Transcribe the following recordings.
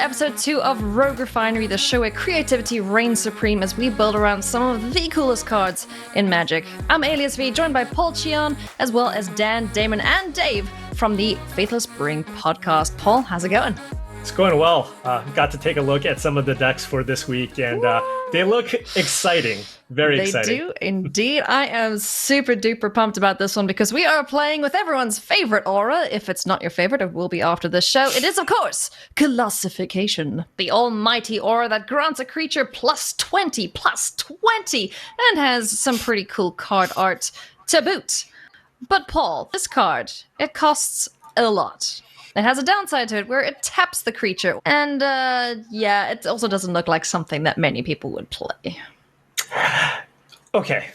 episode 2 of Rogue Refinery, the show where creativity reigns supreme as we build around some of the coolest cards in Magic. I'm AliasV, joined by Paul Cheon, as well as Dan, Damon, and Dave from the Faithless Brewing podcast. Paul, how's it going? It's going well. Got to take a look at some of the decks for this week, and they look exciting. Very exciting. They do indeed. I am super duper pumped about this one because we are playing with everyone's favorite aura. If it's not your favorite, it will be after this show. It is, of course, Colossification, the almighty aura that grants a creature plus 20, and has some pretty cool card art to boot. But Paul, this card, it costs a lot. It has a downside to it where it taps the creature. And it also doesn't look like something that many people would play. Okay.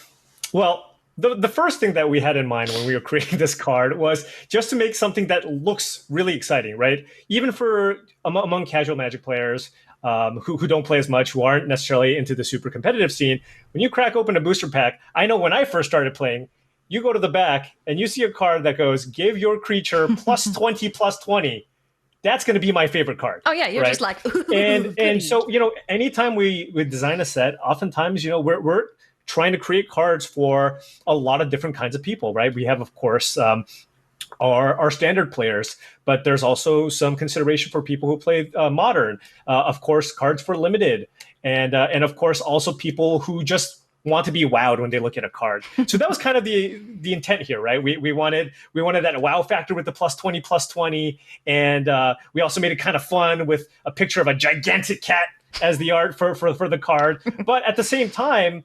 Well, the first thing that we had in mind when we were creating this card was just to make something that looks really exciting, right? Even for among casual Magic players who don't play as much, who aren't necessarily into the super competitive scene, when you crack open a booster pack, I know when I first started playing, you go to the back and you see a card that goes, give your creature plus 20. That's going to be my favorite card. Oh, yeah. You're right? Just like, and so, anytime we design a set, oftentimes, we're trying to create cards for a lot of different kinds of people, right? We have, of course, our standard players, but there's also some consideration for people who play modern. Of course, cards for limited. And of course, also people who just want to be wowed when they look at a card. So that was kind of the intent here, right? We wanted that wow factor with the plus 20, and we also made it kind of fun with a picture of a gigantic cat as the art for the card. But at the same time,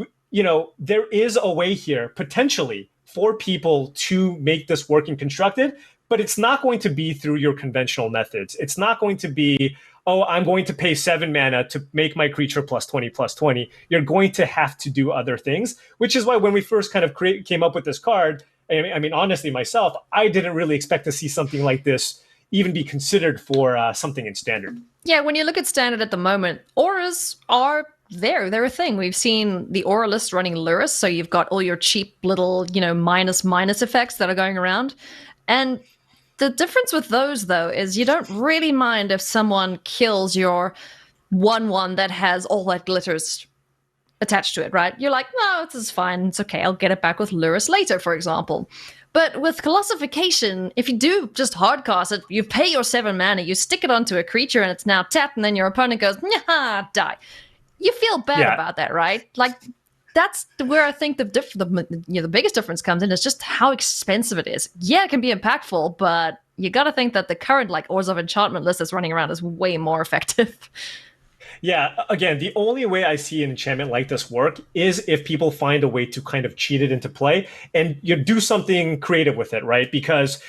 there is a way here potentially for people to make this work and constructed, but it's not going to be through your conventional methods. It's not going to be, oh, I'm going to pay 7 mana to make my creature plus 20. You're going to have to do other things, which is why when we first kind of came up with this card, I mean, honestly, myself, I didn't really expect to see something like this even be considered for something in Standard. Yeah, when you look at Standard at the moment, auras are there. They're a thing. We've seen the aura list running Luris, so you've got all your cheap little, minus effects that are going around. And the difference with those, though, is you don't really mind if someone kills your 1/1 that has all that glitters attached to it, right? You're like, no, this is fine. It's okay. I'll get it back with Luris later, for example. But with Colossification, if you do just hardcast it, you pay your 7 mana, you stick it onto a creature, and it's now tapped, and then your opponent goes, nah, die. You feel bad about that, right? Like, that's where I think the biggest difference comes in is just how expensive it is. Yeah, it can be impactful, but you got to think that the current Oars of Enchantment list that's running around is way more effective. Yeah, again, the only way I see an enchantment like this work is if people find a way to kind of cheat it into play and you do something creative with it, right? Because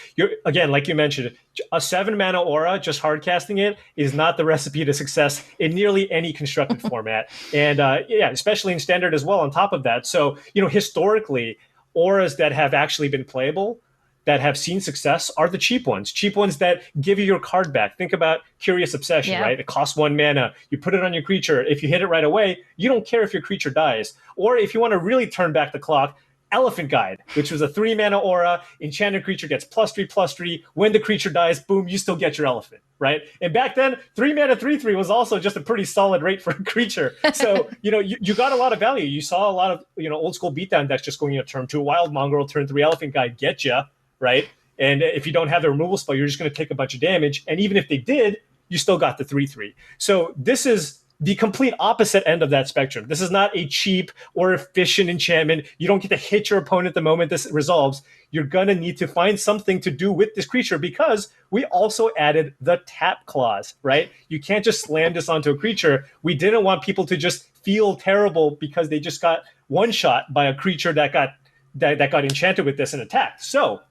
again, like you mentioned, a 7 mana aura, just hard casting it, is not the recipe to success in nearly any constructed format. And especially in Standard as well on top of that. So, historically, auras that have actually been playable, that have seen success, are the cheap ones that give you your card back. Think about Curious Obsession, right? It costs 1 mana. You put it on your creature. If you hit it right away, you don't care if your creature dies. Or if you want to really turn back the clock, Elephant Guide, which was a 3 mana aura. Enchanted creature gets +3/+3. When the creature dies, boom, you still get your elephant, right? And back then, 3 mana 3/3 was also just a pretty solid rate for a creature. So, you got a lot of value. You saw a lot of, old school beatdown decks just going turn 2 Wild Mongrel, turn 3 Elephant Guide, get ya, right? And if you don't have the removal spell, you're just going to take a bunch of damage. And even if they did, you still got the 3/3. So this is the complete opposite end of that spectrum. This is not a cheap or efficient enchantment. You don't get to hit your opponent the moment this resolves. You're going to need to find something to do with this creature because we also added the tap clause, right? You can't just slam this onto a creature. We didn't want people to just feel terrible because they just got one shot by a creature that got enchanted with this and attacked. So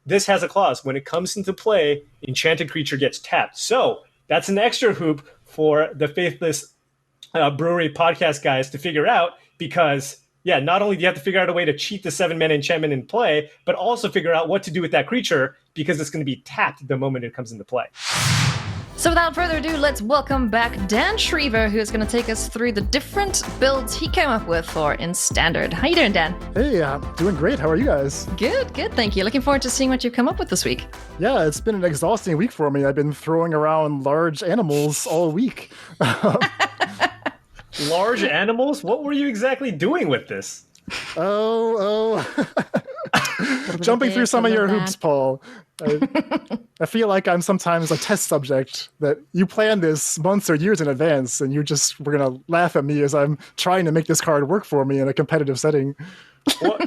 this has a clause. When it comes into play, enchanted creature gets tapped. So that's an extra hoop for the Faithless Brewery podcast guys to figure out because, not only do you have to figure out a way to cheat the 7 mana enchantment in play, but also figure out what to do with that creature because it's going to be tapped the moment it comes into play. So without further ado, let's welcome back Dan Schriever, who is going to take us through the different builds he came up with for in Standard. How you doing, Dan? Hey, I'm doing great. How are you guys? Good, thank you. Looking forward to seeing what you've come up with this week. Yeah, it's been an exhausting week for me. I've been throwing around large animals all week. Large animals? What were you exactly doing with this? Oh. Jumping through some of your hoops, Paul. I feel like I'm sometimes a test subject that you plan this months or years in advance, and we're going to laugh at me as I'm trying to make this card work for me in a competitive setting. Well,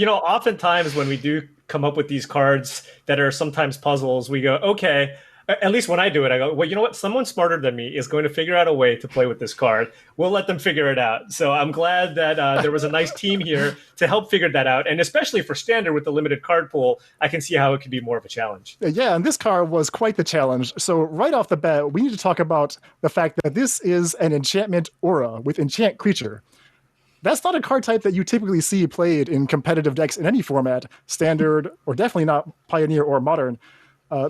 oftentimes when we do come up with these cards that are sometimes puzzles, we go, okay, at least when I do it, I go, well, you know what? Someone smarter than me is going to figure out a way to play with this card. We'll let them figure it out. So I'm glad that there was a nice team here to help figure that out. And especially for Standard with the limited card pool, I can see how it could be more of a challenge. Yeah, and this card was quite the challenge. So right off the bat, we need to talk about the fact that this is an enchantment aura with enchant creature. That's not a card type that you typically see played in competitive decks in any format, Standard, or definitely not Pioneer or Modern.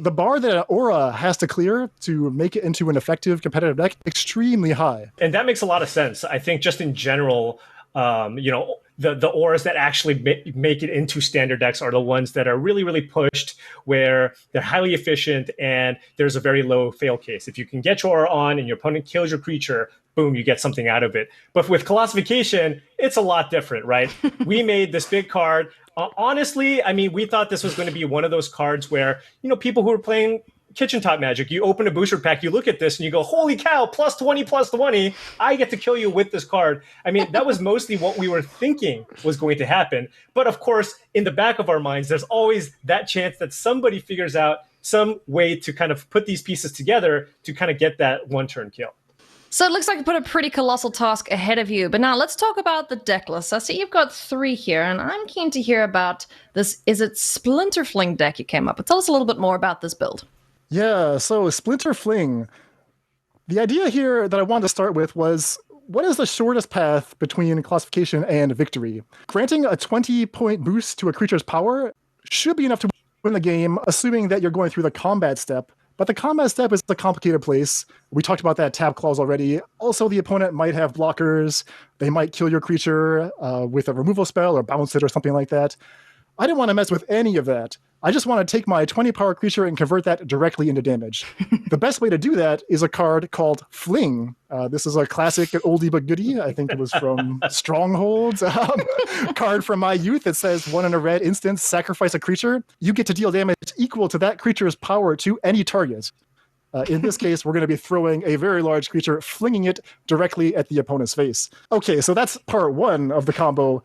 The bar that an aura has to clear to make it into an effective competitive deck, extremely high. And that makes a lot of sense. I think just in general, the auras that actually make it into Standard decks are the ones that are really, really pushed, where they're highly efficient and there's a very low fail case. If you can get your aura on and your opponent kills your creature, boom, you get something out of it. But with Colossification, it's a lot different, right? We made this big card. Honestly, I mean, we thought this was going to be one of those cards where, people who are playing kitchen top Magic, you open a booster pack, you look at this and you go, holy cow, plus 20, I get to kill you with this card. I mean, that was mostly what we were thinking was going to happen. But of course, in the back of our minds, there's always that chance that somebody figures out some way to kind of put these pieces together to kind of get that one-turn kill. So it looks like you put a pretty colossal task ahead of you. But now let's talk about the deck list. I see you've got 3 here, and I'm keen to hear about this. Is it Splinter Fling deck you came up with? Tell us a little bit more about this build. Yeah, so Splinter Fling. The idea here that I wanted to start with was, what is the shortest path between Classification and victory? Granting a 20-point boost to a creature's power should be enough to win the game, assuming that you're going through the combat step. But the combat step is a complicated place. We talked about that tap clause already. Also, the opponent might have blockers. They might kill your creature with a removal spell or bounce it or something like that. I didn't want to mess with any of that. I just want to take my 20-power creature and convert that directly into damage. The best way to do that is a card called Fling. This is a classic oldie but goodie. I think it was from Strongholds. Card from my youth that says 1 in a red instance, sacrifice a creature. You get to deal damage equal to that creature's power to any target. In this case, we're going to be throwing a very large creature, flinging it directly at the opponent's face. Okay, so that's part 1 of the combo.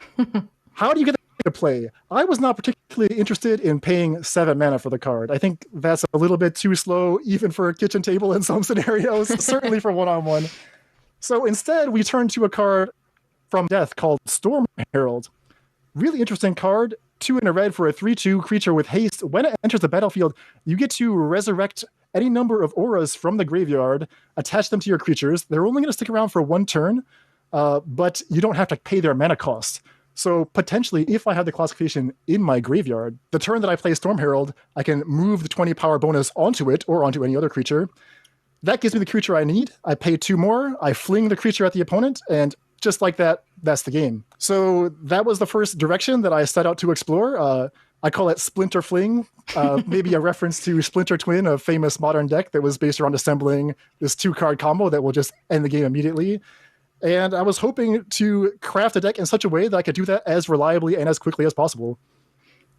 How do you get to play? I was not particularly interested in paying 7 mana for the card. I think that's a little bit too slow, even for a kitchen table in some scenarios, certainly for one-on-one. So instead, we turned to a card from Death called Storm Herald. Really interesting card, 2 in a red for a 3/2 creature with haste. When it enters the battlefield, you get to resurrect any number of auras from the graveyard, attach them to your creatures. They're only going to stick around for 1 turn, but you don't have to pay their mana cost. So potentially, if I have the Classification in my graveyard, the turn that I play Storm Herald, I can move the 20 power bonus onto it or onto any other creature. That gives me the creature I need. I pay 2 more, I fling the creature at the opponent, and just like that, that's the game. So that was the first direction that I set out to explore. I call it Splinter Fling, maybe a reference to Splinter Twin, a famous modern deck that was based around assembling this 2-card combo that will just end the game immediately. And I was hoping to craft a deck in such a way that I could do that as reliably and as quickly as possible.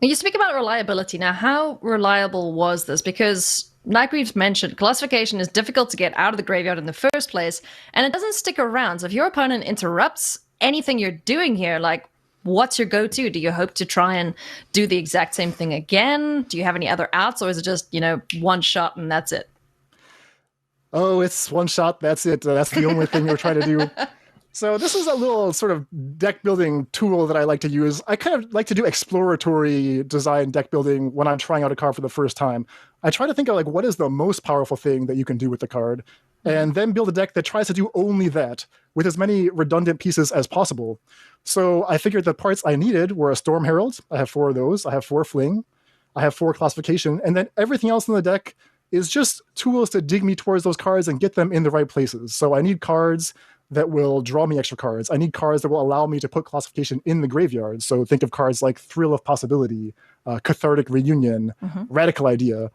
You speak about reliability. Now, how reliable was this? Because, like we've mentioned, Classification is difficult to get out of the graveyard in the first place, and it doesn't stick around. So if your opponent interrupts anything you're doing here, like, what's your go-to? Do you hope to try and do the exact same thing again? Do you have any other outs, or is it just, one shot and that's it? Oh, it's 1 shot, that's it. That's the only thing you're trying to do. So this is a little sort of deck building tool that I like to use. I kind of like to do exploratory design deck building when I'm trying out a card for the first time. I try to think of what is the most powerful thing that you can do with the card, and then build a deck that tries to do only that with as many redundant pieces as possible. So I figured the parts I needed were a Storm Herald. I have 4 of those. I have 4 Fling. I have 4 Classification. And then everything else in the deck is just tools to dig me towards those cards and get them in the right places. So I need cards that will draw me extra cards. I need cards that will allow me to put classification in the graveyard. So think of cards like Thrill of Possibility, Cathartic Reunion, Radical Idea,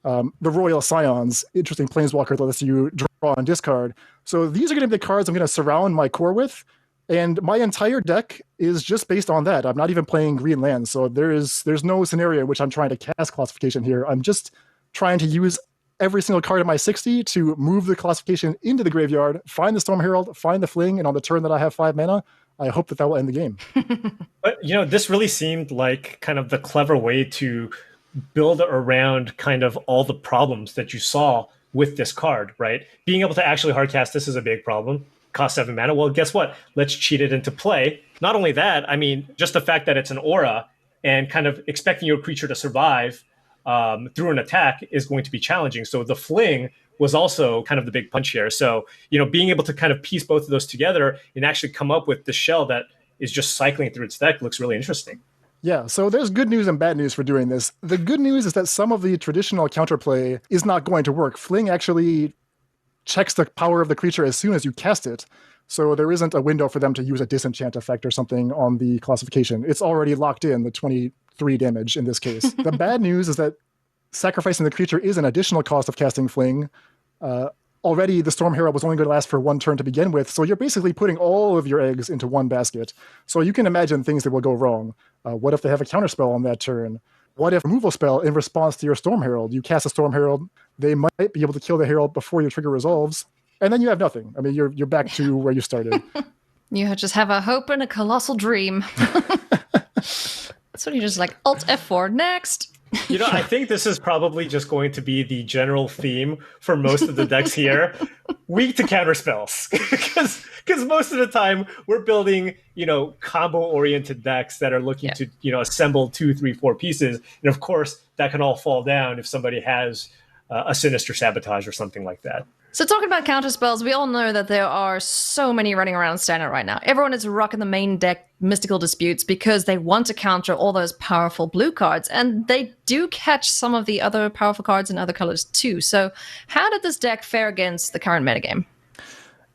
the Royal Scions, interesting planeswalker that lets you draw and discard. So these are going to be the cards I'm going to surround my core with. And my entire deck is just based on that. I'm not even playing green lands. So there's no scenario in which I'm trying to cast classification here. I'm just trying to use every single card in my 60 to move the classification into the graveyard, find the Storm Herald, find the Fling, and on the turn that I have 5 mana, I hope that will end the game. But, this really seemed like kind of the clever way to build around kind of all the problems that you saw with this card, right? Being able to actually hardcast this is a big problem. Cost 7 mana. Well, guess what? Let's cheat it into play. Not only that, I mean, just the fact that it's an aura and kind of expecting your creature to survive through an attack is going to be challenging. So the Fling was also kind of the big punch here. So, being able to kind of piece both of those together and actually come up with the shell that is just cycling through its deck looks really interesting. Yeah, so there's good news and bad news for doing this. The good news is that some of the traditional counterplay is not going to work. Fling actually checks the power of the creature as soon as you cast it. So there isn't a window for them to use a disenchant effect or something on the classification. It's already locked in, the 23 damage in this case. The bad news is that sacrificing the creature is an additional cost of casting Fling. Already the Storm Herald was only going to last for 1 turn to begin with, so you're basically putting all of your eggs into one basket. So you can imagine things that will go wrong. What if they have a counterspell on that turn? What if removal spell in response to your Storm Herald? You cast a Storm Herald, they might be able to kill the Herald before your trigger resolves, and then you have nothing. I mean, you're back to where you started. You just have a hope and a colossal dream. So you just like Alt F4 next. I think this is probably just going to be the general theme for most of the decks here. Weak to counter spells. Because most of the time we're building, combo-oriented decks that are looking to, assemble 2, 3, 4 pieces. And of course, that can all fall down if somebody has a Sinister Sabotage or something like that. So talking about counter spells, we all know that there are so many running around Standard right now. Everyone is rocking the main deck Mystical Disputes because they want to counter all those powerful blue cards, and they do catch some of the other powerful cards in other colors too. So how did this deck fare against the current metagame?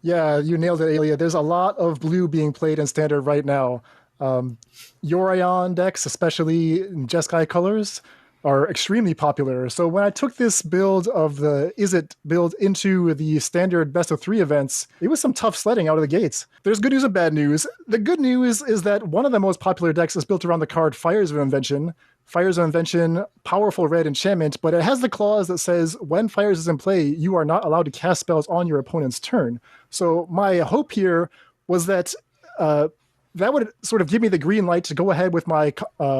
Yeah, you nailed it, Alia. There's a lot of blue being played in Standard right now. Yorion decks, especially in Jeskai colors, are extremely popular. So when I took this build of the Izzet build into the Standard best of 3 events, it was some tough sledding out of the gates. There's good news and bad news. The good news is that one of the most popular decks is built around the card Fires of Invention. Fires of Invention, powerful red enchantment, but it has the clause that says when Fires is in play, you are not allowed to cast spells on your opponent's turn. So my hope here was that that would sort of give me the green light to go ahead with my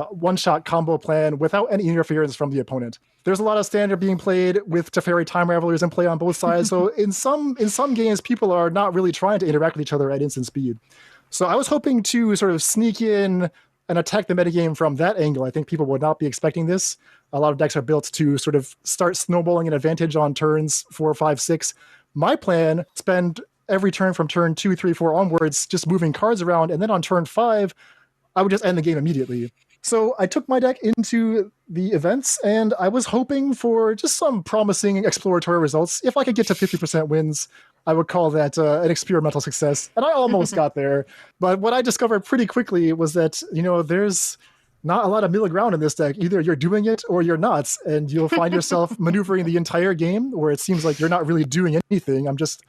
one-shot combo plan without any interference from the opponent. There's a lot of Standard being played with Teferi Time Ravelers in play on both sides, so in some games, people are not really trying to interact with each other at instant speed. So I was hoping to sort of sneak in and attack the metagame from that angle. I think people would not be expecting this. A lot of decks are built to sort of start snowballing an advantage on turns 4, 5, 6. My plan, spend every turn from turn 2, 3, 4 onwards, just moving cards around, and then on turn 5, I would just end the game immediately. So I took my deck into the events, and I was hoping for just some promising exploratory results. If I could get to 50% wins, I would call that an experimental success, and I almost got there. But what I discovered pretty quickly was that, there's not a lot of middle ground in this deck. Either you're doing it or you're not, and you'll find yourself maneuvering the entire game where it seems like you're not really doing anything. I'm just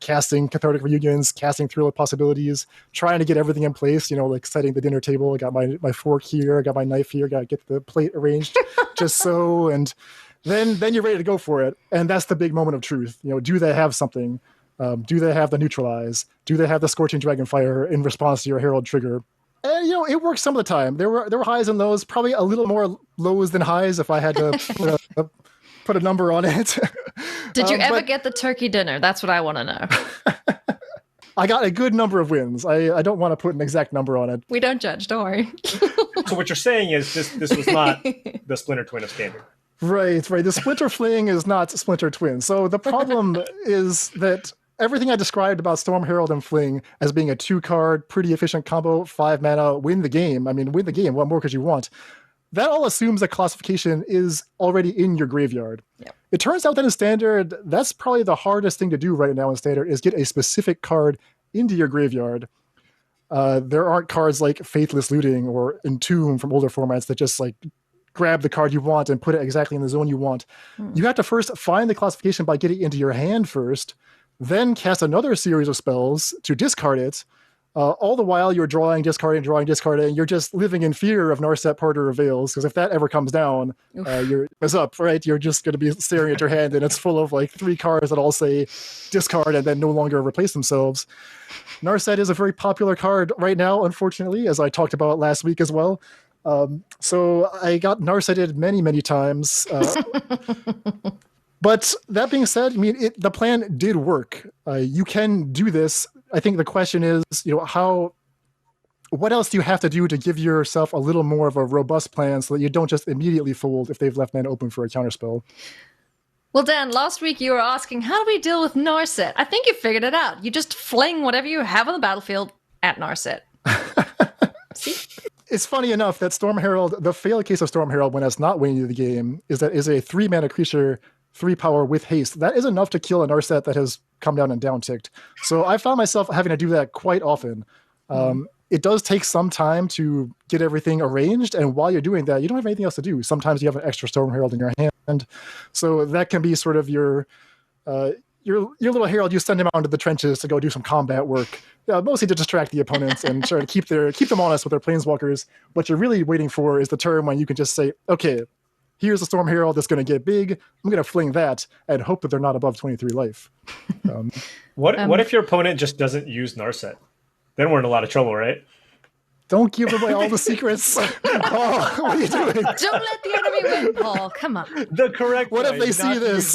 casting Cathartic Reunions, casting Thrill of Possibilities, trying to get everything in place, like setting the dinner table. I got my fork here, I got my knife here, got to get the plate arranged just so, and then you're ready to go for it. And that's the big moment of truth. Do they have something? Do they have the Neutralize? Do they have the Scorching Dragonfire in response to your Herald trigger? And, it works some of the time. There were highs and lows, probably a little more lows than highs if I had to put a number on it. Did you ever get the turkey dinner? That's what I want to know. I got a good number of wins. I don't want to put an exact number on it. We don't judge, don't worry. So what you're saying is this was not the Splinter Twin of Standard. Right. The Splinter Fling is not Splinter Twin. So the problem is that everything I described about Storm Herald and Fling as being a 2-card, pretty efficient combo, 5 mana, win the game. I mean, win the game. What more could you want? that all assumes that classification is already in your graveyard. Yep. It turns out that in Standard, that's probably the hardest thing to do right now in Standard, is get a specific card into your graveyard. There aren't cards like Faithless Looting or Entomb from older formats that just like grab the card you want and put it exactly in the zone you want. You have to first find the classification by getting into your hand first, then cast another series of spells to discard it. All the while you're drawing, discarding. You're just living in fear of Narset Parter or Veils, because if that ever comes down, it's up, right? You're just going to be staring at your hand and it's full of like 3 cards that all say discard and then no longer replace themselves. Narset is a very popular card right now, unfortunately, as I talked about last week as well. So I got Narseted many, many times. But that being said, I mean, the plan did work. You can do this. I think the question is, what else do you have to do to give yourself a little more of a robust plan so that you don't just immediately fold if they've left mana open for a counterspell? Well, Dan, last week you were asking, how do we deal with Narset? I think you figured it out. You just fling whatever you have on the battlefield at Narset. See? It's funny enough that Storm Herald, the fail case of Storm Herald when it's not winning the game, is that is a 3 mana creature, 3 power with haste. That is enough to kill a Narset that has come down and down ticked. So I found myself having to do that quite often. It does take some time to get everything arranged, and while you're doing that, you don't have anything else to do. Sometimes you have an extra Storm Herald in your hand, so that can be sort of your little herald. You send him out into the trenches to go do some combat work, mostly to distract the opponents and try to keep them honest with their planeswalkers. What you're really waiting for is the turn when you can just say, okay, here's a Storm Herald that's going to get big. I'm going to fling that and hope that they're not above 23 life. What if your opponent just doesn't use Narset? Then we're in a lot of trouble, right? Don't give away all the secrets. Oh, what are you doing? Don't let the enemy win, Paul. Come on. The correct What way, if they see this?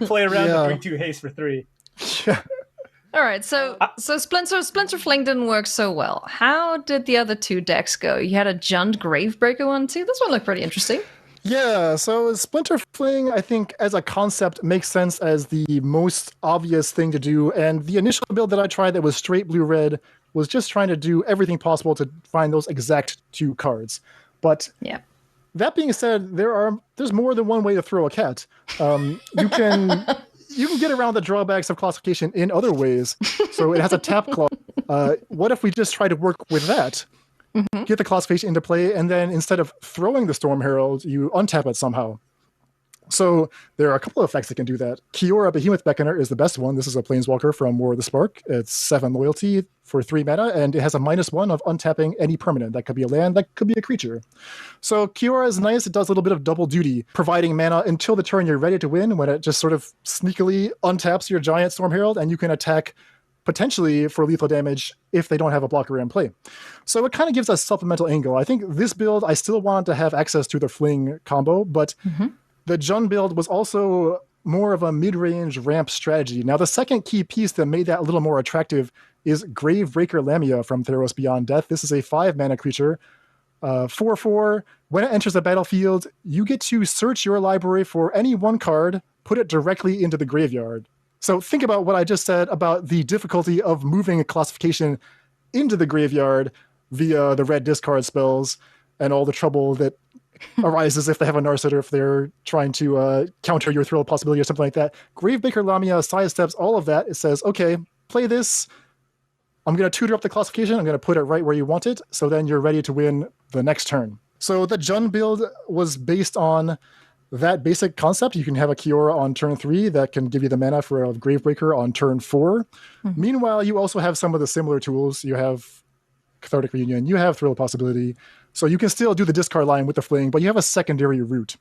Play around and bring 2 haste for 3. Yeah. All right, so Splinter Fling didn't work so well. How did the other 2 decks go? You had a Jund Gravebreaker one too. This one looked pretty interesting. Yeah, so Splinter Fling, I think, as a concept, makes sense as the most obvious thing to do. And the initial build that I tried that was straight blue-red was just trying to do everything possible to find those exact 2 cards. But that being said, there's more than one way to throw a cat. You can get around the drawbacks of classification in other ways. So it has a tap clause. What if we just try to work with that? Get the classification into play, and then instead of throwing the Storm Herald, you untap it somehow. So there are a couple of effects that can do that. Kiora Behemoth Beckoner is the best one. This is a Planeswalker from War of the Spark. It's 7 loyalty for 3 mana, and it has a -1 of untapping any permanent. That could be a land, that could be a creature. So Kiora is nice. It does a little bit of double duty, providing mana until the turn you're ready to win, when it just sort of sneakily untaps your giant Storm Herald, and you can attack potentially for lethal damage if they don't have a blocker in play. So it kind of gives us supplemental angle. I think this build, I still wanted to have access to the Fling combo, but the Jund build was also more of a mid-range ramp strategy. Now, the second key piece that made that a little more attractive is Gravebreaker Lamia from Theros Beyond Death. This is a 5-mana creature, 4/4. When it enters the battlefield, you get to search your library for any one card, put it directly into the graveyard. So think about what I just said about the difficulty of moving a classification into the graveyard via the red discard spells and all the trouble that arises if they have a Narset or if they're trying to counter your thrill possibility or something like that. Gravebreaker Lamia sidesteps all of that. It says, okay, play this. I'm going to tutor up the classification. I'm going to put it right where you want it. So then you're ready to win the next turn. So the Jund build was based on that basic concept. You can have a Kiora on turn 3 that can give you the mana for a Gravebreaker on turn 4. Meanwhile, you also have some of the similar tools. You have Cathartic Reunion, you have Thrill Possibility. So you can still do the discard line with the Fling, but you have a secondary route.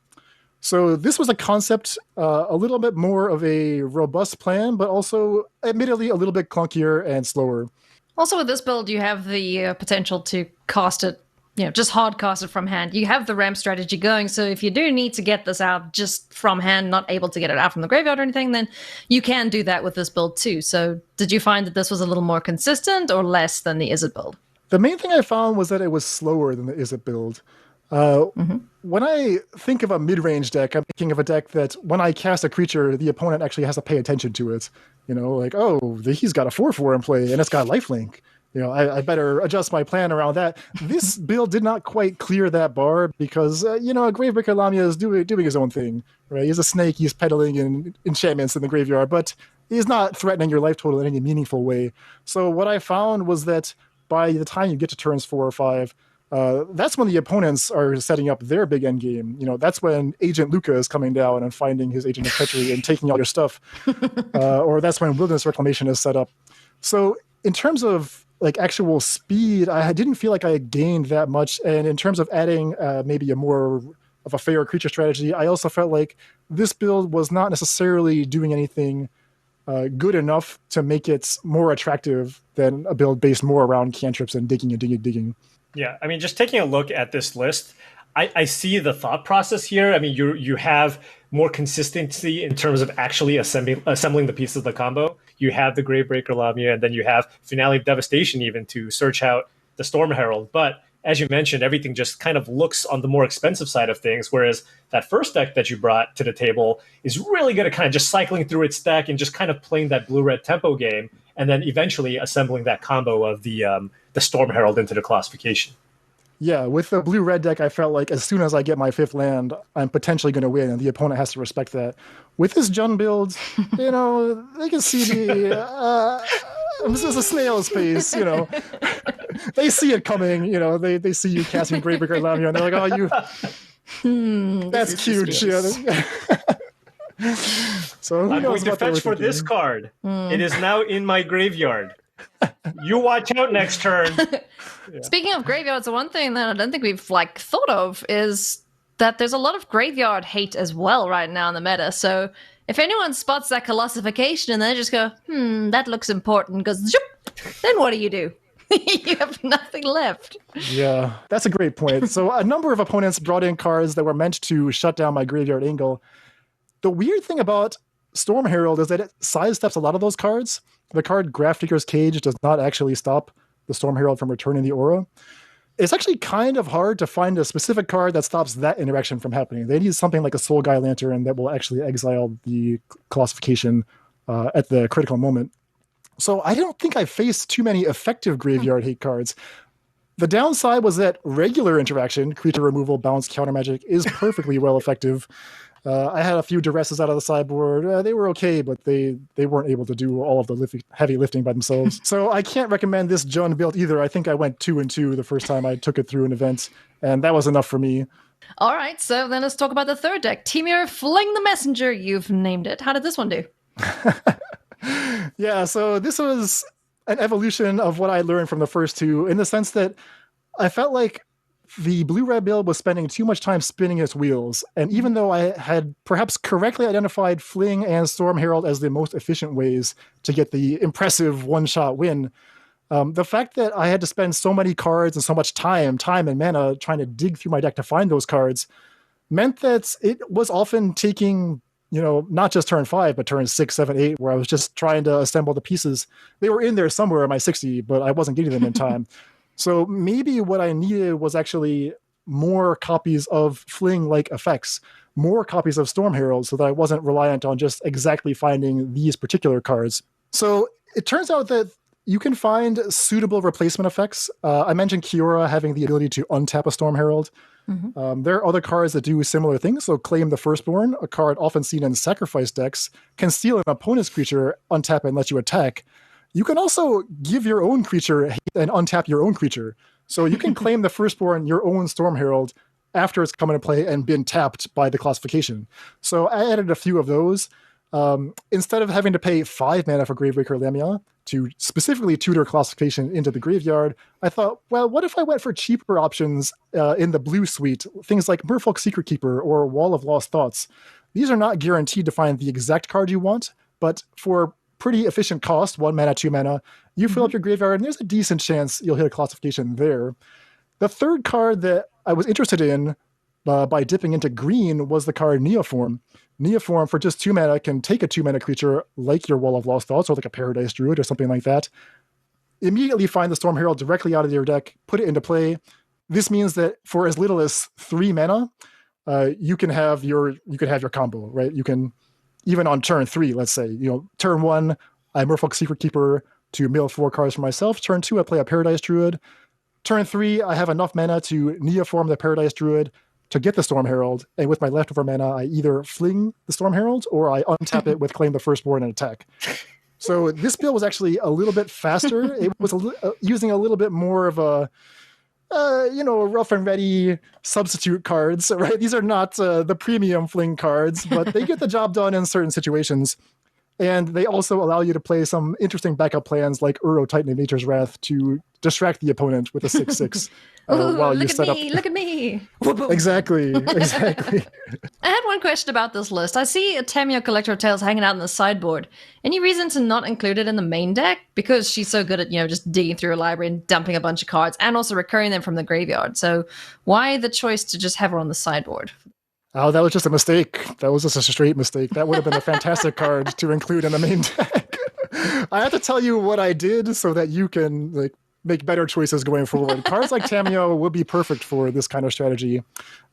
So this was a concept, a little bit more of a robust plan, but also admittedly a little bit clunkier and slower. Also with this build, you have the potential to cast it, just hard cast it from hand. You have the ramp strategy going, so if you do need to get this out just from hand, not able to get it out from the graveyard or anything, then you can do that with this build too. So did you find that this was a little more consistent or less than the Izzet build? The main thing I found was that it was slower than the Izzet build. When I think of a mid-range deck, I'm thinking of a deck that when I cast a creature, the opponent actually has to pay attention to it. Like, oh, he's got a 4/4 in play, and it's got lifelink. I better adjust my plan around that. This build did not quite clear that bar because, Gravebreaker Lamia is doing his own thing, right? He's a snake, he's peddling in enchantments in the graveyard, but he's not threatening your life total in any meaningful way. So what I found was that by the time you get to turns 4 or 5, that's when the opponents are setting up their big end game. That's when Agent Luca is coming down and finding his Agent of Treachery and taking all your stuff. Or that's when Wilderness Reclamation is set up. So in terms of actual speed, I didn't feel like I gained that much. And in terms of adding maybe a more of a fair creature strategy, I also felt like this build was not necessarily doing anything good enough to make it more attractive than a build based more around cantrips and digging. Yeah, I mean, just taking a look at this list, I see the thought process here. I mean, you have more consistency in terms of actually assembling the pieces of the combo. You have the Gravebreaker Lamia, and then you have Finale of Devastation even to search out the Storm Herald. But as you mentioned, everything just kind of looks on the more expensive side of things, whereas that first deck that you brought to the table is really good at kind of just cycling through its deck and just kind of playing that blue-red tempo game, and then eventually assembling that combo of the Storm Herald into the Colossification. Yeah, with the blue-red deck, I felt like as soon as I get my 5th land, I'm potentially going to win, and the opponent has to respect that. With this Jund build, they can see this is a snail's pace, They see it coming, they see you casting Gravebreaker Lamia, and they're like, that's cute. So who I'm knows going to what they were fetch for thinking. this card. It is now in my graveyard. You watch out next turn. Yeah. Speaking of graveyards, the one thing that I don't think we've thought of is that there's a lot of graveyard hate as well right now in the meta. So if anyone spots that Colossification and they just go, that looks important, goes, then what do? You have nothing left. Yeah, that's a great point. So a number of opponents brought in cards that were meant to shut down my graveyard angle. The weird thing about Storm Herald is that it sidesteps a lot of those cards. The card Grafdigger's Cage does not actually stop the Storm Herald from returning the aura. It's actually kind of hard to find a specific card that stops that interaction from happening. They need something like a Soul Guy Lantern that will actually exile the Colossification at the critical moment. So I don't think I faced too many effective graveyard hate cards. The downside was that regular interaction, creature removal, bounce, counter magic, is perfectly well effective. I had a few duresses out of the sideboard. They were okay, but they weren't able to do all of the heavy lifting by themselves. So I can't recommend this Jund build either. I think I went 2-2 the first time I took it through an event, and that was enough for me. All right, so then let's talk about the third deck. Timur, Fling the Messenger. You've named it. How did this one do? Yeah, so this was an evolution of what I learned from the first two, in the sense that I felt like the blue-red build was spending too much time spinning its wheels, and even though I had perhaps correctly identified Fling and Storm Herald as the most efficient ways to get the impressive one-shot win, the fact that I had to spend so many cards and so much time and mana trying to dig through my deck to find those cards meant that it was often taking, not just turn 5, but turn 6, 7, 8, where I was just trying to assemble the pieces. They were in there somewhere in my 60, but I wasn't getting them in time. So maybe what I needed was actually more copies of Fling-like effects, more copies of Storm Herald, so that I wasn't reliant on just exactly finding these particular cards. So it turns out that you can find suitable replacement effects. I mentioned Kiora having the ability to untap a Storm Herald. Mm-hmm. There are other cards that do similar things. So Claim the Firstborn, a card often seen in sacrifice decks, can steal an opponent's creature, untap, and let you attack. You can also give your own creature and untap your own creature. So you can claim the Firstborn, your own Storm Herald, after it's come into play and been tapped by the Colossification. So I added a few of those. Instead of having to pay 5 mana for Gravebreaker Lamia to specifically tutor Colossification into the graveyard, I thought, well, what if I went for cheaper options in the blue suite, things like Merfolk Secret Keeper or Wall of Lost Thoughts. These are not guaranteed to find the exact card you want, but for pretty efficient cost, 1 mana, 2 mana, you fill up your graveyard, and there's a decent chance you'll hit a Colossification there. The third card that I was interested in by dipping into green was the card Neoform. Neoform, for just 2 mana, can take a 2 mana creature like your Wall of Lost Thoughts or like a Paradise Druid or something like that, immediately find the Storm Herald directly out of your deck, put it into play. This means that for as little as 3 mana, you can have your combo, right? You can, even on turn 3, let's say, turn 1, I Merfolk Secret Keeper, to mill 4 cards for myself. Turn 2, I play a Paradise Druid. Turn 3, I have enough mana to Neoform the Paradise Druid to get the Storm Herald, and with my leftover mana, I either fling the Storm Herald or I untap it with Claim the Firstborn and attack. So this build was actually a little bit faster. It was using a little bit more of a, rough and ready substitute cards, right? These are not the premium fling cards, but they get the job done in certain situations. And they also allow you to play some interesting backup plans like Uro Titan of Nature's Wrath to distract the opponent with a 6/6 while you set up. Look at me! Exactly. I had one question about this list. I see a Tamio Collector of Tales hanging out in the sideboard. Any reason to not include it in the main deck? Because she's so good at, just digging through a library and dumping a bunch of cards and also recurring them from the graveyard. So why the choice to just have her on the sideboard? Oh, that was just a mistake. That was just a straight mistake. That would have been a fantastic card to include in the main deck. I have to tell you what I did so that you can make better choices going forward. Cards like Tamio would be perfect for this kind of strategy,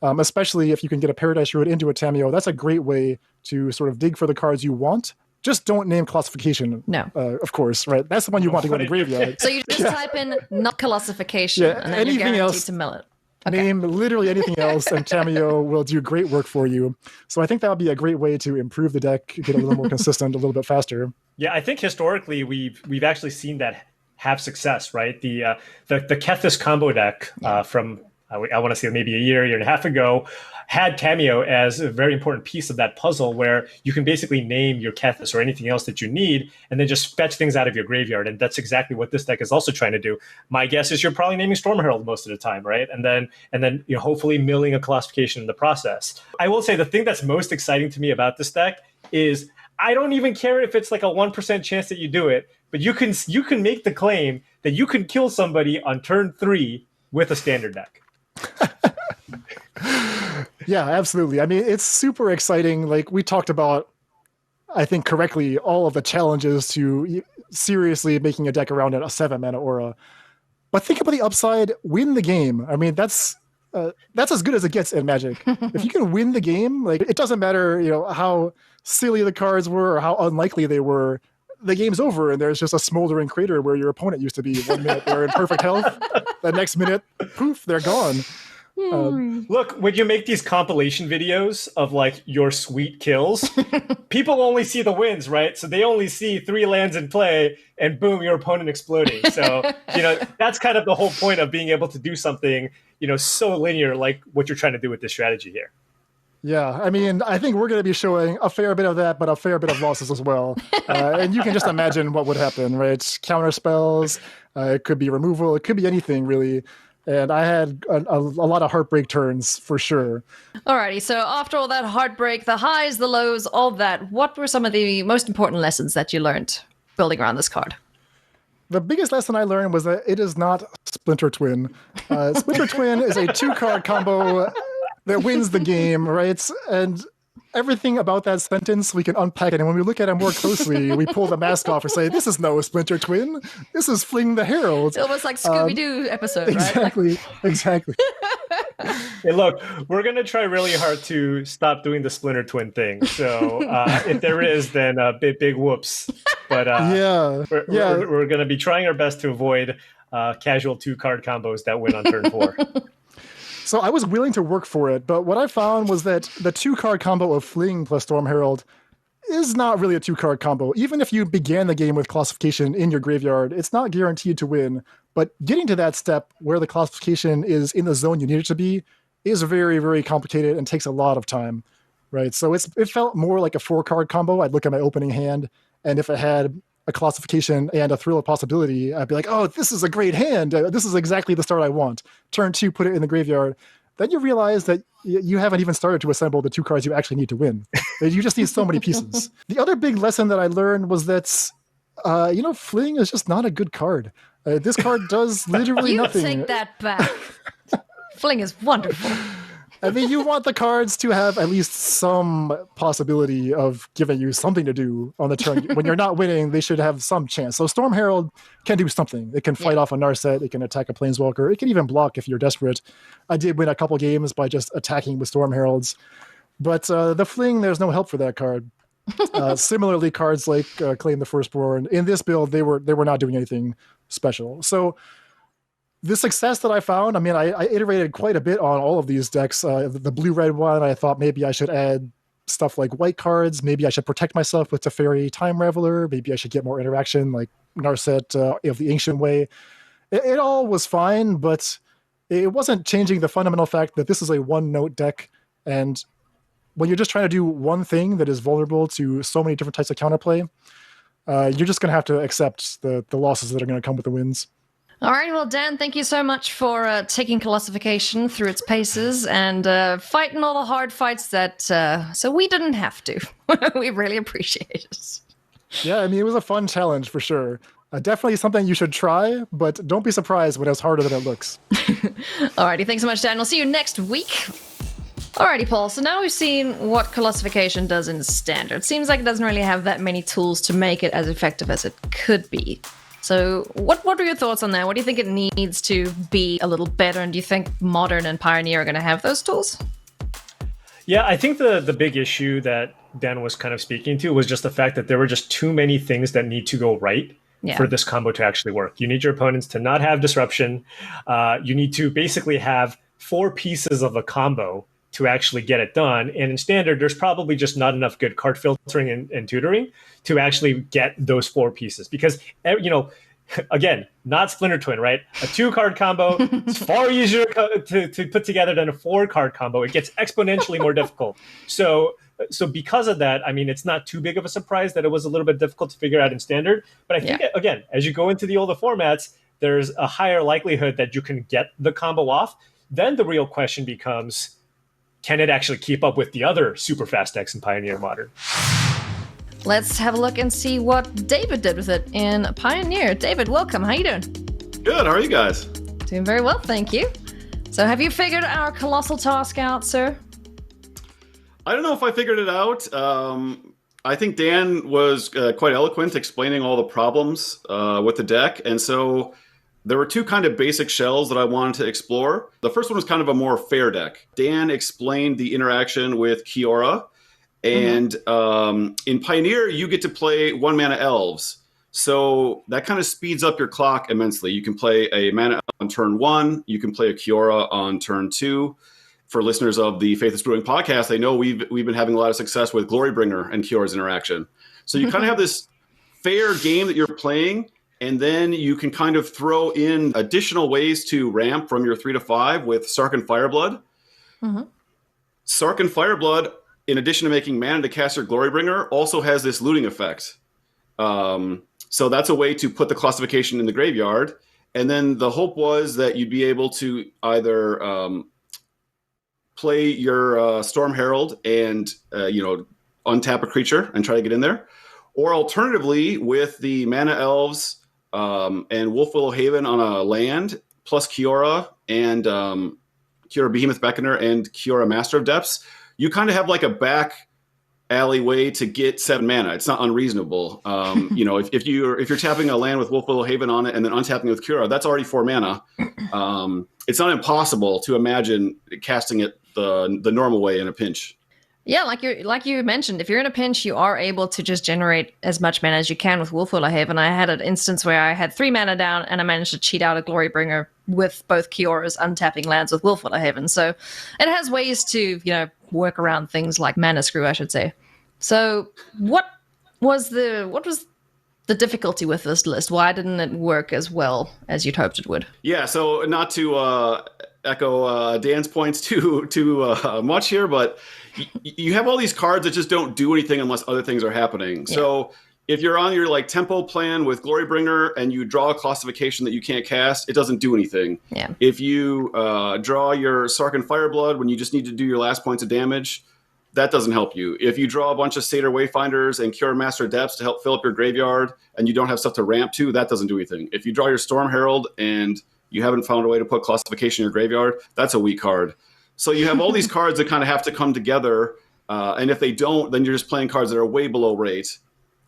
especially if you can get a Paradise Druid into a Tamio. That's a great way to sort of dig for the cards you want. Just don't name Colossification. No. Of course, right? That's the one you want to go to the graveyard. So you just type in not Colossification, and then you're guaranteed to mill it. Okay. Name literally anything else, and Tamio will do great work for you. So I think that would be a great way to improve the deck, get a little more consistent, a little bit faster. Yeah, I think historically we've actually seen that have success, right? The Kethis combo deck from I want to say maybe a year and a half ago had Tamio as a very important piece of that puzzle, where you can basically name your Kethis or anything else that you need, and then just fetch things out of your graveyard. And that's exactly what this deck is also trying to do. My guess is you're probably naming Storm Herald most of the time, right? And then hopefully milling a Colossification in the process. I will say the thing that's most exciting to me about this deck is I don't even care if it's like a 1% chance that you do it, but you can make the claim that you can kill somebody on turn 3 with a standard deck. Yeah, absolutely. I mean, it's super exciting. Like we talked about, I think correctly, all of the challenges to seriously making a deck around a 7-mana aura. But think about the upside, win the game. I mean, that's as good as it gets in Magic. If you can win the game, it doesn't matter, how silly the cards were or how unlikely they were. The game's over, and there's just a smoldering crater where your opponent used to be. 1 minute they're in perfect health, the next minute, poof, they're gone. Look, when you make these compilation videos of your sweet kills, people only see the wins, right? So they only see 3 lands in play, and boom, your opponent exploding. So that's kind of the whole point of being able to do something so linear like what you're trying to do with this strategy here. Yeah, I mean, I think we're going to be showing a fair bit of that, but a fair bit of losses as well. And you can just imagine what would happen, right? Counter spells, it could be removal, it could be anything, really. And I had a lot of heartbreak turns, for sure. Alrighty, so after all that heartbreak, the highs, the lows, all that, what were some of the most important lessons that you learned building around this card? The biggest lesson I learned was that it is not Splinter Twin. Splinter Twin is a 2-card combo that wins the game, right? And everything about that sentence, we can unpack it. And when we look at it more closely, we pull the mask off and say, this is no Splinter Twin. This is Fling the Herald. It's almost like Scooby-Doo episode, exactly, right? Exactly. Hey, look, we're going to try really hard to stop doing the Splinter Twin thing. So if there is, then big whoops. But we're going to be trying our best to avoid casual 2-card combos that win on turn 4. So I was willing to work for it, but what I found was that the 2-card combo of Fling plus Storm Herald is not really a 2-card combo. Even if you began the game with Colossification in your graveyard, it's not guaranteed to win. But getting to that step where the Colossification is in the zone you need it to be is very, very complicated and takes a lot of time, right? So it felt more like a 4-card combo. I'd look at my opening hand, and if it had a Colossification and a Thrill of Possibility, I'd be like, oh, this is a great hand. This is exactly the start I want. Turn 2, put it in the graveyard. Then you realize that you haven't even started to assemble the 2 cards you actually need to win. You just need so many pieces. The other big lesson that I learned was that, Fling is just not a good card. This card does literally nothing. You take that back. Fling is wonderful. I mean, you want the cards to have at least some possibility of giving you something to do on the turn. When you're not winning, they should have some chance. So Storm Herald can do something. It can fight off a Narset. It can attack a Planeswalker. It can even block if you're desperate. I did win a couple games by just attacking with Storm Heralds. But the Fling, there's no help for that card. Similarly, cards like Claim the Firstborn, in this build, they were not doing anything special. So the success that I found, I mean, I iterated quite a bit on all of these decks. The blue-red one, I thought maybe I should add stuff like white cards. Maybe I should protect myself with Teferi Time Reveler. Maybe I should get more interaction like Narset of the Ancient Way. It all was fine, but it wasn't changing the fundamental fact that this is a one-note deck, and when you're just trying to do one thing that is vulnerable to so many different types of counterplay, you're just going to have to accept the losses that are going to come with the wins. All right, well, Dan, thank you so much for taking Colossification through its paces and fighting all the hard fights that so we didn't have to. We really appreciate it. Yeah, I mean, it was a fun challenge for sure. Definitely something you should try, but don't be surprised when it's harder than it looks. Alrighty, thanks so much, Dan. We'll see you next week. Alrighty, Paul, so now we've seen what Colossification does in Standard. Seems like it doesn't really have that many tools to make it as effective as it could be. So what are your thoughts on that? What do you think it needs to be a little better? And do you think Modern and Pioneer are going to have those tools? Yeah, I think the big issue that Dan was kind of speaking to was just the fact that there were just too many things that need to go right for this combo to actually work. You need your opponents to not have disruption. You need to basically have 4 pieces of a combo to actually get it done. And in Standard, there's probably just not enough good card filtering and tutoring to actually get those 4 pieces. Because, again, not Splinter Twin, right? A 2-card combo is far easier to put together than a 4-card combo. It gets exponentially more difficult. So because of that, I mean, it's not too big of a surprise that it was a little bit difficult to figure out in Standard. But I think, again, as you go into the older formats, there's a higher likelihood that you can get the combo off. Then the real question becomes, can it actually keep up with the other super fast decks in Pioneer Modern? Let's have a look and see what David did with it in Pioneer. David, welcome. How you doing? Good. How are you guys? Doing very well, thank you. So have you figured our colossal task out, sir? I don't know if I figured it out. I think Dan was quite eloquent explaining all the problems with the deck. And so there were 2 kind of basic shells that I wanted to explore. The first one was kind of a more fair deck. Dan explained the interaction with Kiora. And in Pioneer, you get to play 1-mana elves. So that kind of speeds up your clock immensely. You can play a mana elf on turn 1. You can play a Kiora on turn 2. For listeners of the Faithless Brewing podcast, they know we've been having a lot of success with Glorybringer and Kiora's interaction. So you kind of have this fair game that you're playing, and then you can kind of throw in additional ways to ramp from your 3 to 5 with Sarkhan Fireblood. Sarkhan Fireblood, in addition to making mana to cast your Glorybringer, also has this looting effect. So that's a way to put the Colossification in the graveyard. And then the hope was that you'd be able to either play your Storm Herald and untap a creature and try to get in there, or alternatively with the Mana Elves and Willful Haven on a land plus Kiora and Kiora Behemoth Beckoner and Kiora Master of Depths, you kind of have like a back alleyway to get 7 mana. It's not unreasonable. If you're tapping a land with Willful Haven on it and then untapping it with Kiora, that's already 4 mana. It's not impossible to imagine casting it the normal way in a pinch. Yeah, like you mentioned, if you're in a pinch, you are able to just generate as much mana as you can with Willful Haven. I had an instance where I had 3 mana down and I managed to cheat out a Glorybringer with both Kioras untapping lands with Willful Haven. So it has ways to, work around things like mana screw, I should say. So what was the difficulty with this list? Why didn't it work as well as you'd hoped it would? Yeah, so not to echo Dan's points too much here, but you have all these cards that just don't do anything unless other things are happening. Yeah. So if you're on your tempo plan with Glorybringer and you draw a Colossification that you can't cast, it doesn't do anything. Yeah. If you draw your Sarkhan Fireblood when you just need to do your last points of damage, that doesn't help you. If you draw a bunch of Satyr Wayfinders and Kiora Master of Depths to help fill up your graveyard and you don't have stuff to ramp to, that doesn't do anything. If you draw your Storm Herald and you haven't found a way to put Colossification in your graveyard, that's a weak card. So you have all these cards that kind of have to come together, and if they don't, then you're just playing cards that are way below rate.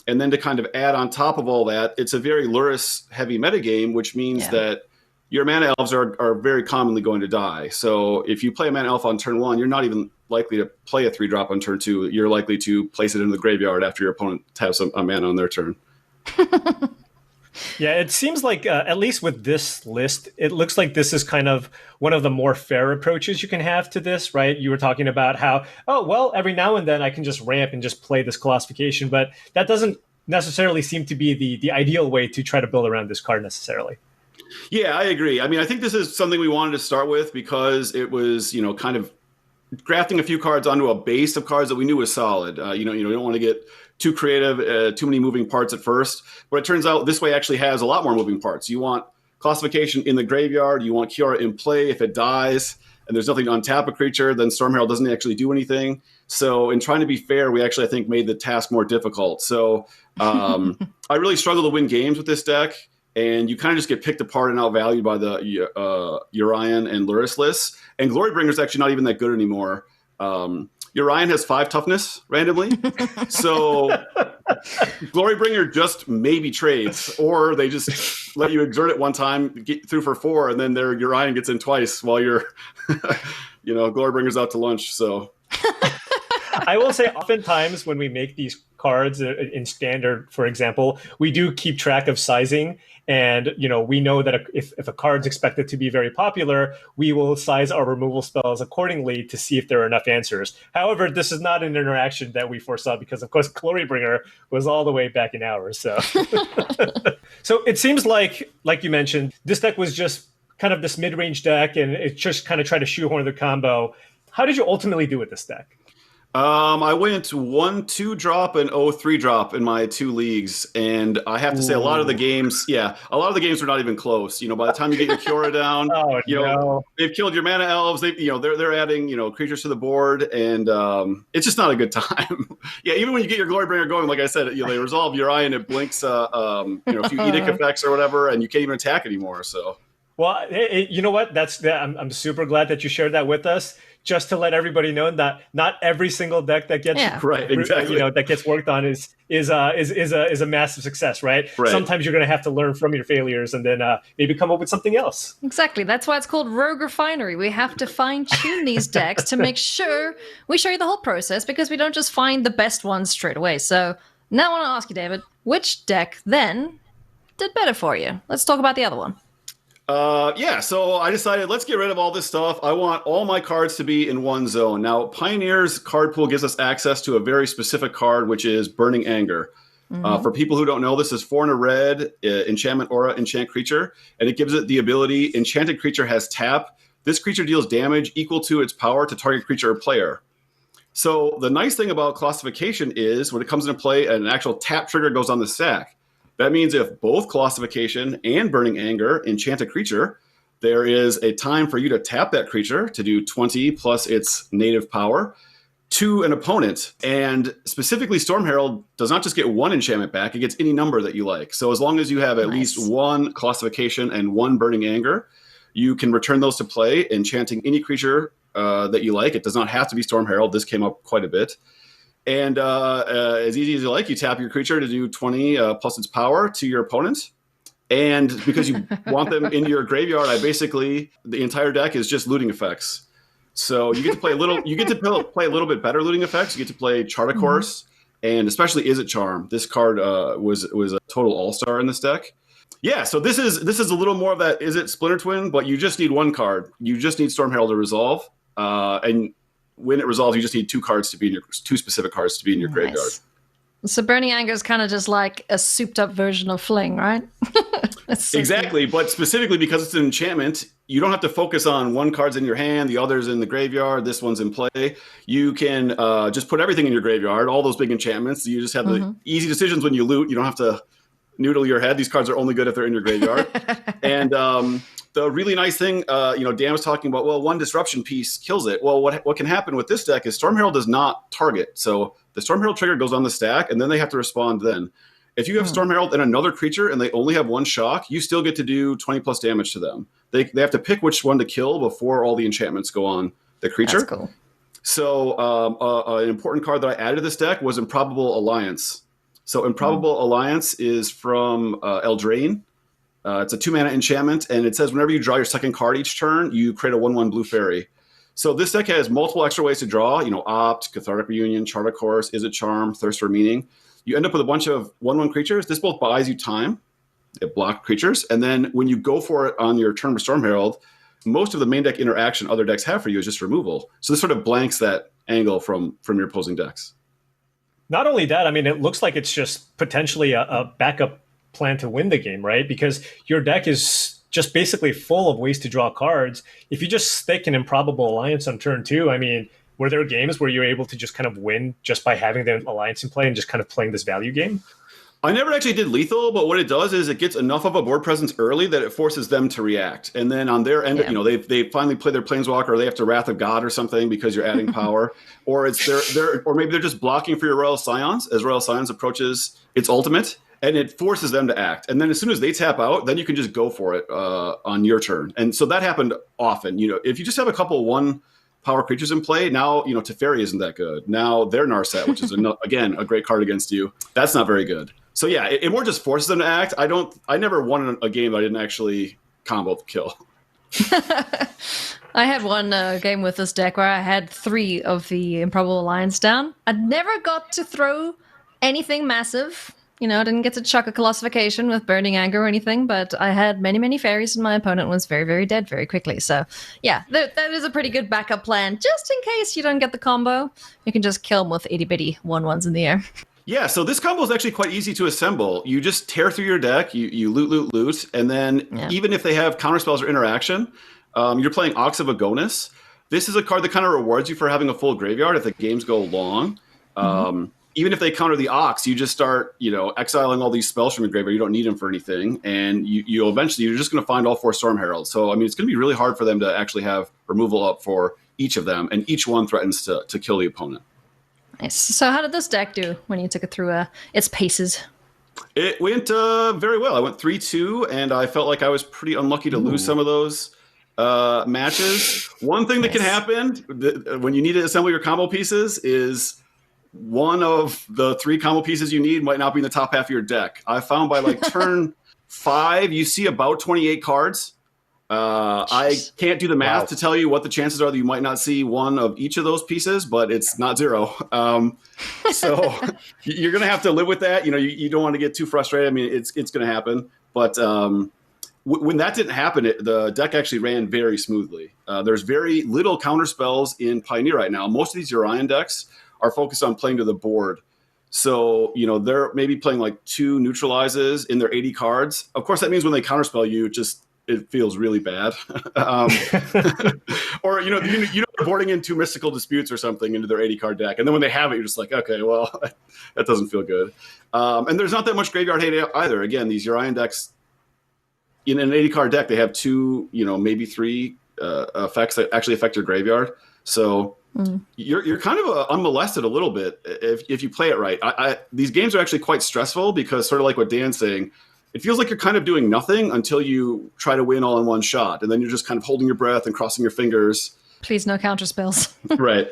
And then to kind of add on top of all that, it's a very Lurrus-heavy metagame, which means that your mana elves are very commonly going to die. So if you play a mana elf on turn 1, you're not even likely to play a 3-drop on turn 2. You're likely to place it into the graveyard after your opponent has a mana on their turn. Yeah, it seems like, at least with this list, it looks like this is kind of one of the more fair approaches you can have to this, right? You were talking about how, oh, well, every now and then I can just ramp and just play this Colossification, but that doesn't necessarily seem to be the ideal way to try to build around this card necessarily. Yeah, I agree. I mean, I think this is something we wanted to start with because it was, kind of grafting a few cards onto a base of cards that we knew was solid. You don't want to get too creative, too many moving parts at first. But it turns out this way actually has a lot more moving parts. You want Colossification in the graveyard. You want Kiora in play. If it dies and there's nothing to untap a creature, then Storm Herald doesn't actually do anything. So in trying to be fair, we actually, I think, made the task more difficult. So I really struggle to win games with this deck. And you kind of just get picked apart and outvalued by the Urian and Lurrus lists. And Glorybringer's actually not even that good anymore. Urian has 5 toughness randomly. So Glorybringer just maybe trades, or they just let you exert it one time, get through for 4, and then their Urian gets in twice while you're, Glorybringer's out to lunch. So I will say oftentimes when we make these cards in standard, for example, we do keep track of sizing. And, we know that if a card's expected to be very popular, we will size our removal spells accordingly to see if there are enough answers. However, this is not an interaction that we foresaw because, of course, Glorybringer was all the way back in ours. So, so it seems like you mentioned, this deck was just kind of this mid-range deck, and it just kind of tried to shoehorn the combo. How did you ultimately do with this deck? I went 1-2 drop and 0-3 drop in my 2 leagues, and I have to say a lot of the games were not even close. By the time you get your Kiora down, they've killed your mana elves. They're adding creatures to the board, and it's just not a good time. Yeah, even when you get your Glorybringer going, like I said, they resolve Urian, it blinks a few edict effects or whatever, and you can't even attack anymore. So. Well, you know what? I'm super glad that you shared that with us. Just to let everybody know that not every single deck that gets that gets worked on is a massive success, right? Sometimes you're going to have to learn from your failures and then maybe come up with something else. Exactly. That's why it's called Rogue Refinery. We have to fine tune these decks to make sure we show you the whole process, because we don't just find the best ones straight away. So now I want to ask you, David, which deck then did better for you? Let's talk about the other one. So I decided, let's get rid of all this stuff. I want all my cards to be in one zone. Now, Pioneer's card pool gives us access to a very specific card, which is Burning Anger. Mm-hmm. For people who don't know, this is 4 and a red, enchantment aura, enchant creature, and it gives it the ability, enchanted creature has tap. This creature deals damage equal to its power to target creature or player. So the nice thing about Colossification is when it comes into play, an actual tap trigger goes on the stack. That means if both Colossification and Burning Anger enchant a creature, there is a time for you to tap that creature to do 20 plus its native power to an opponent. And specifically, Storm Herald does not just get 1 enchantment back, it gets any number that you like. So as long as you have at least 1 Colossification and 1 Burning Anger, you can return those to play, enchanting any creature that you like. It does not have to be Storm Herald. This came up quite a bit. And as easy as you like, you tap your creature to do 20 plus its power to your opponent. And because you want them in your graveyard, the entire deck is just looting effects. So you get to play a little. You get to play a little bit better looting effects. You get to play Chart a Course, and especially Is It Charm. This card was a total all-star in this deck. Yeah, so this is a little more of that Is It Splinter Twin, but you just need 1 card. You just need Storm Herald to resolve, and when it resolves, you just need 2 specific cards to be in your graveyard. So Burning Anger is kind of just like a souped-up version of Fling, right? Exactly, but specifically because it's an enchantment, you don't have to focus on 1 card's in your hand, the other's in the graveyard, this one's in play. You can just put everything in your graveyard, all those big enchantments. You just have the easy decisions when you loot. You don't have to noodle your head. These cards are only good if they're in your graveyard. And the really nice thing, Dan was talking about, 1 disruption piece kills it. Well, what can happen with this deck is Storm Herald does not target. So the Storm Herald trigger goes on the stack, and then they have to respond then. If you have Storm Herald and another creature, and they only have 1 shock, you still get to do 20 plus damage to them. They have to pick which one to kill before all the enchantments go on the creature. That's cool. So an important card that I added to this deck was Improbable Alliance. So Improbable Alliance is from Eldraine. It's a 2-mana enchantment, and it says whenever you draw your second card each turn, you create a 1/1 blue fairy. So this deck has multiple extra ways to draw, Opt, Cathartic Reunion, Chart of Course, Is It Charm, Thirst for Meaning. You end up with a bunch of 1/1 creatures. This both buys you time, it block creatures, and then when you go for it on your turn with Storm Herald, most of the main deck interaction other decks have for you is just removal. So this sort of blanks that angle from your opposing decks. Not only that, I mean, it looks like it's just potentially a backup plan to win the game, right? Because your deck is just basically full of ways to draw cards. If you just stick an Improbable Alliance on turn 2, I mean, were there games where you're able to just kind of win just by having the Alliance in play and just kind of playing this value game? I never actually did lethal, but what it does is it gets enough of a board presence early that it forces them to react. And then on their end, they finally play their Planeswalker, or they have to Wrath of God or something because you're adding power, or it's or maybe they're just blocking for your Royal Scions as Royal Scions approaches its ultimate, and it forces them to act. And then as soon as they tap out, then you can just go for it on your turn. And so that happened often. If you just have a couple 1-power creatures in play, now Teferi isn't that good. Now their Narset, which is again a great card against you, that's not very good. So yeah, it more just forces them to act. I never won a game that I didn't actually combo the kill. I had one game with this deck where I had 3 of the Improbable Alliance down. I never got to throw anything massive. I didn't get to chuck a Colossification with Burning Anger or anything, but I had many, many fairies, and my opponent was very, very dead very quickly. So yeah, that is a pretty good backup plan. Just in case you don't get the combo, you can just kill them with itty-bitty 1/1s in the air. Yeah, so this combo is actually quite easy to assemble. You just tear through your deck, you loot, and then even if they have counterspells or interaction, you're playing Ox of Agonis. This is a card that kind of rewards you for having a full graveyard if the games go long. Even if they counter the Ox, you just start, exiling all these spells from your graveyard. You don't need them for anything, and you're just going to find all 4 Storm Heralds. So, I mean, it's going to be really hard for them to actually have removal up for each of them, and each one threatens to kill the opponent. Nice. So how did this deck do when you took it through its paces? It went very well. I went 3-2, and I felt like I was pretty unlucky to lose some of those matches. One thing that can happen when you need to assemble your combo pieces is one of the 3 combo pieces you need might not be in the top half of your deck. I found by turn 5, you see about 28 cards. I can't do the math to tell you what the chances are that you might not see one of each of those pieces, but it's not 0. So you're going to have to live with that. You don't want to get too frustrated. I mean, it's going to happen. But when that didn't happen, the deck actually ran very smoothly. There's very little counter spells in Pioneer right now. Most of these Urian decks are focused on playing to the board. So, they're maybe playing 2 neutralizes in their 80 cards. Of course, that means when they counterspell you, it feels really bad. Or, you're boarding in 2 Mystical Disputes or something into their 80-card deck. And then when they have it, you're just like, okay, well, that doesn't feel good. And there's not that much graveyard hate either. Again, these Urian decks, in an 80-card deck, they have 2, maybe 3 effects that actually affect your graveyard. So you're kind of unmolested a little bit if you play it right. These games are actually quite stressful because, sort of like what Dan's saying, it feels like you're kind of doing nothing until you try to win all in one shot. And then you're just kind of holding your breath and crossing your fingers. Please, no counter spells. Right.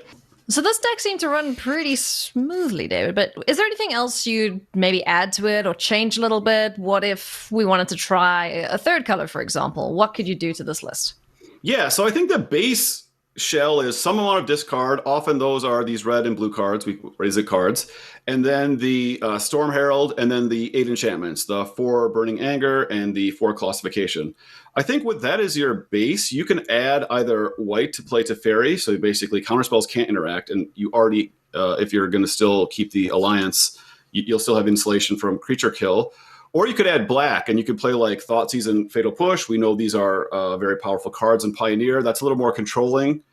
So this deck seemed to run pretty smoothly, David. But is there anything else you'd maybe add to it or change a little bit? What if we wanted to try a 3rd color, for example? What could you do to this list? Yeah, so I think the base shell is some amount of discard. Often those are these red and blue cards, Razor cards. And then the Storm Herald, and then the 8 enchantments, the 4 Burning Anger and the 4 Colossification. I think with that as your base, you can add either white to play Teferi, so basically counterspells can't interact, and you already, if you're going to still keep the Alliance, you'll still have insulation from creature kill. Or you could add black, and you could play Thoughtseize and Fatal Push. We know these are very powerful cards in Pioneer. That's a little more controlling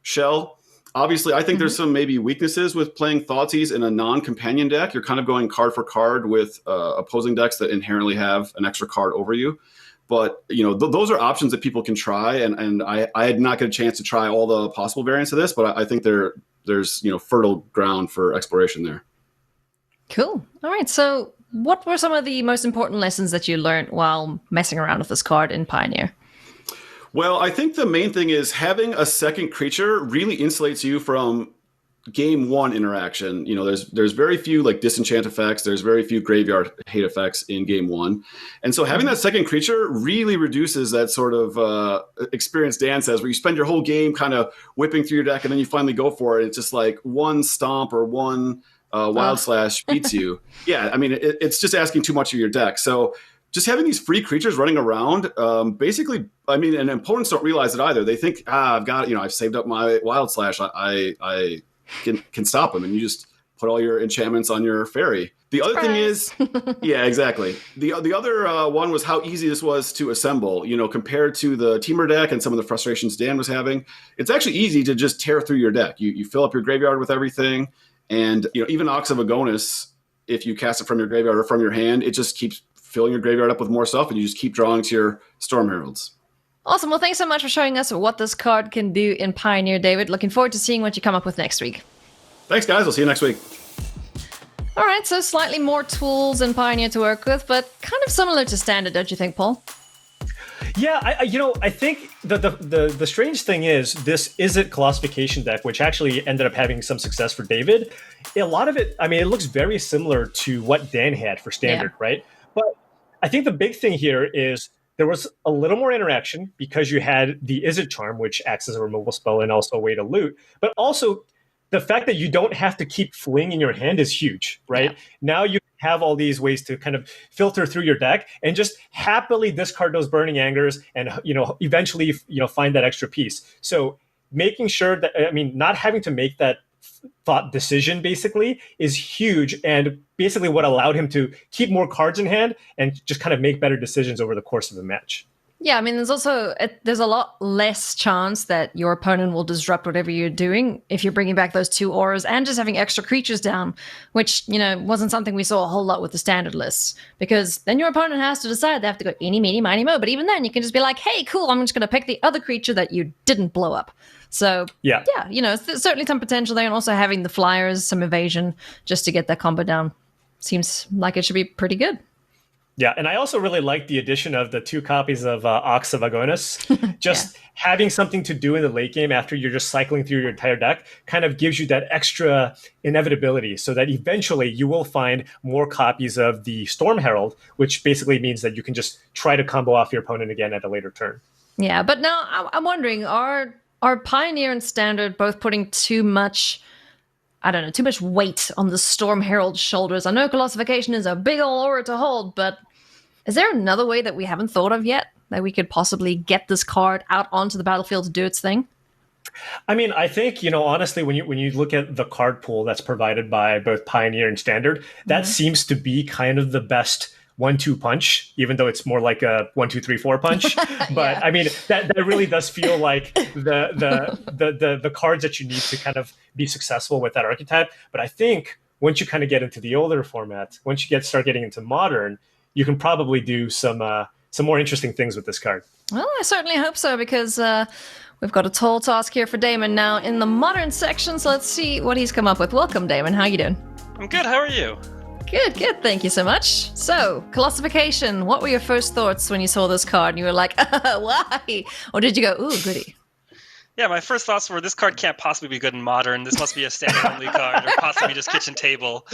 shell. Obviously, I think there's some maybe weaknesses with playing Thoughtseize in a non-companion deck. You're kind of going card for card with opposing decks that inherently have an extra card over you. But, those are options that people can try. And I had not get a chance to try all the possible variants of this, but I think there's fertile ground for exploration there. Cool. All right. So what were some of the most important lessons that you learned while messing around with this card in Pioneer? Well, I think the main thing is having a second creature really insulates you from game one interaction. There's very few like disenchant effects. There's very few graveyard hate effects in game one. And so having that second creature really reduces that sort of experience Dan says, where you spend your whole game kind of whipping through your deck and then you finally go for it. It's just like one stomp or one wild slash beats you. Yeah, I mean, it's just asking too much of your deck. So just having these free creatures running around, basically, I mean, and opponents don't realize it either. They think, I've got, I've saved up my wild slash. I can stop them, and you just put all your enchantments on your fairy. The other thing is, yeah, exactly. The other one was how easy this was to assemble. Compared to the Teamer deck and some of the frustrations Dan was having, it's actually easy to just tear through your deck. You fill up your graveyard with everything, and even Ox of Agonis, if you cast it from your graveyard or from your hand, it just keeps filling your graveyard up with more stuff, and you just keep drawing to your Storm Heralds. Awesome. Well, thanks so much for showing us what this card can do in Pioneer, David. Looking forward to seeing what you come up with next week. Thanks, guys. I'll see you next week. All right, so slightly more tools in Pioneer to work with, but kind of similar to Standard, don't you think, Paul? Yeah, I think the strange thing is this Izzet Colossification deck, which actually ended up having some success for David. A lot of it, I mean, it looks very similar to what Dan had for Standard, right? But I think the big thing here is there was a little more interaction because you had the Izzet Charm, which acts as a removal spell and also a way to loot. But also, the fact that you don't have to keep fling in your hand is huge, right? Yeah. Now you have all these ways to kind of filter through your deck and just happily discard those Burning Angers and, eventually, find that extra piece. So making sure that, not having to make that thought decision basically is huge, and basically what allowed him to keep more cards in hand and just kind of make better decisions over the course of the match. Yeah, there's a lot less chance that your opponent will disrupt whatever you're doing if you're bringing back those two auras and just having extra creatures down, which, wasn't something we saw a whole lot with the Standard lists, because then your opponent has to decide they have to go eeny, meeny, miny, mo. But even then, you can just be like, hey, cool, I'm just going to pick the other creature that you didn't blow up. So, yeah, there's certainly some potential there, and also having the flyers, some evasion, just to get that combo down. Seems like it should be pretty good. Yeah, and I also really like the addition of the 2 copies of Ox of Agonis. Just having something to do in the late game after you're just cycling through your entire deck kind of gives you that extra inevitability, so that eventually you will find more copies of the Storm Herald, which basically means that you can just try to combo off your opponent again at a later turn. Yeah, but now I'm wondering, are Pioneer and Standard both putting too much weight on the Storm Herald's shoulders? I know Colossification is a big ol' aura to hold, but is there another way that we haven't thought of yet that we could possibly get this card out onto the battlefield to do its thing? I think, honestly, when you look at the card pool that's provided by both Pioneer and Standard, that seems to be kind of the best 1-2 punch, even though it's more like a 1-2-3-4 punch. But that really does feel like the cards that you need to kind of be successful with that archetype. But I think once you kind of get into the older format, once you start getting into Modern, you can probably do some more interesting things with this card. Well, I certainly hope so, because we've got a tall task here for Damon now in the Modern section. So let's see what he's come up with. Welcome, Damon. How you doing? I'm good. How are you? Good. Thank you so much. So, Colossification, what were your first thoughts when you saw this card and you were like, why? Or did you go, ooh, goody? Yeah, my first thoughts were, this card can't possibly be good in Modern. This must be a Standard-only card, or possibly just kitchen table.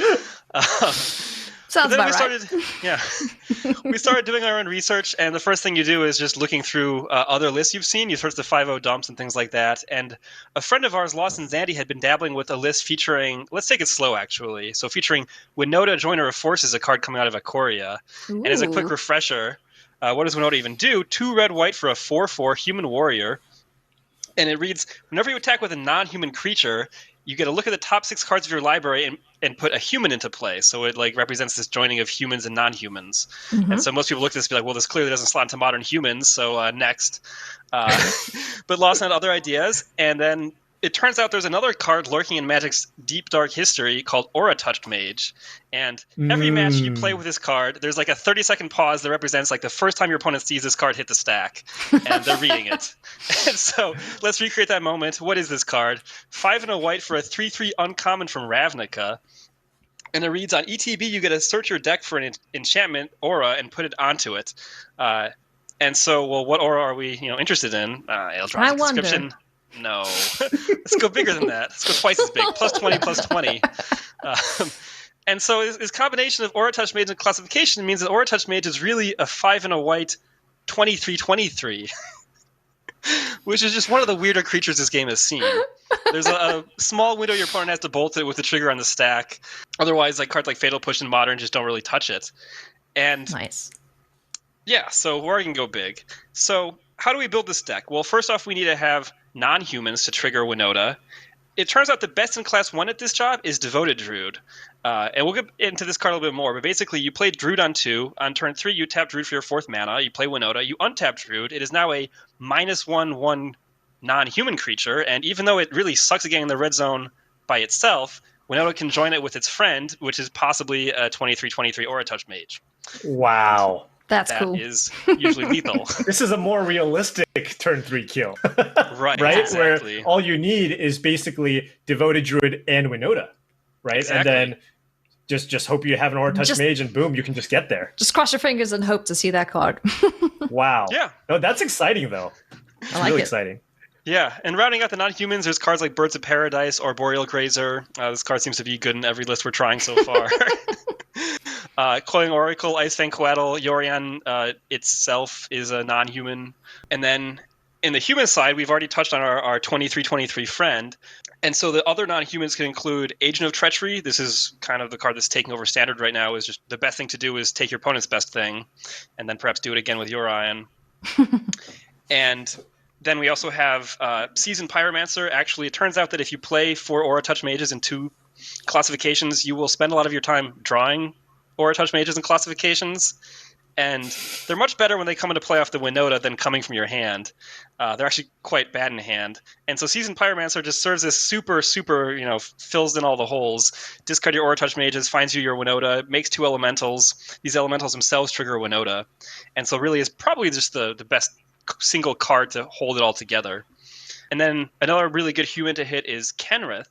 Sounds about right. We started doing our own research, and the first thing you do is just looking through other lists you've seen. You search the 5.0 dumps and things like that. And a friend of ours, Lawson Zandy, had been dabbling with a list featuring, let's take it slow actually, so featuring Winota, Joiner of Forces, a card coming out of Ikoria. Ooh. And as a quick refresher, what does Winota even do? 2 red-white for a 4/4 human warrior. And it reads, whenever you attack with a non-human creature, you get a look at the top 6 cards of your library and put a human into play. So it represents this joining of humans and non-humans. Mm-hmm. And so most people look at this and be like, well, this clearly doesn't slot into Modern humans, so next. But Lawson had other ideas, and then it turns out there's another card lurking in Magic's deep, dark history called Aura Touched Mage. And every match you play with this card, there's a 30-second pause that represents the first time your opponent sees this card hit the stack, and they're reading it. And so let's recreate that moment. What is this card? 5 and a white for a 3/3 uncommon from Ravnica. And it reads, on ETB, you get to search your deck for an enchantment aura and put it onto it. And so, well, what aura are we interested in? It'll drop the description. No. Let's go bigger than that. Let's go twice as big. Plus 20, plus 20. And so this combination of Aura Touch Mage and Classification means that Aura Touch Mage is really a 5 and a white 23/23, which is just one of the weirder creatures this game has seen. There's a small window your opponent has to bolt it with the trigger on the stack. Otherwise, like cards like Fatal Push and Modern just don't really touch it. And Nice. yeah, so Aura can go big. So how do we build this deck? Well, first off, we need to have non-humans to trigger Winota. It turns out the best in class 1 at this job is Devoted Druid. And we'll get into this card a little bit more, but basically you play Druid on 2. On turn 3, you tap Druid for your 4th mana. You play Winota. You untap Druid. It is now a -1/1 non-human creature, and even though it really sucks at getting in the red zone by itself, Winota can join it with its friend, which is possibly a 23/23 Aura Touch Mage. Wow. That's cool. That is usually lethal. This is a more realistic turn 3 kill. Right, Right? exactly. Where all you need is basically Devoted Druid and Winota. Right? Exactly. And then just hope you have an Aura Touch Just- Mage and boom, you can just get there. Just cross your fingers and hope to see that card. Wow. Yeah. No, that's exciting though. It's I like really it. exciting. Yeah, and rounding out the non-humans, there's cards like Birds of Paradise or Boreal Grazer. This card seems to be good in every list we're trying so far. Coiling Oracle, Ice Fang Coatl, Yorion itself is a non-human. And then in the human side, we've already touched on our 23/23 friend. And so the other non-humans can include Agent of Treachery. This is kind of the card that's taking over standard right now. Is just the best thing to do is take your opponent's best thing, and then perhaps do it again with Yorion. And then we also have Seasoned Pyromancer. Actually, it turns out that if you play 4 Aura Touch Mages in 2 classifications, you will spend a lot of your time drawing Aura Touch Mages and classifications. And they're much better when they come into play off the Winota than coming from your hand. They're actually quite bad in hand. And so Seasoned Pyromancer just serves as super, fills in all the holes. Discard your Aura Touch Mages, finds you your Winota, makes 2 elementals. These elementals themselves trigger Winota. And so really is probably just the best single card to hold it all together. And then another really good human to hit is Kenrith,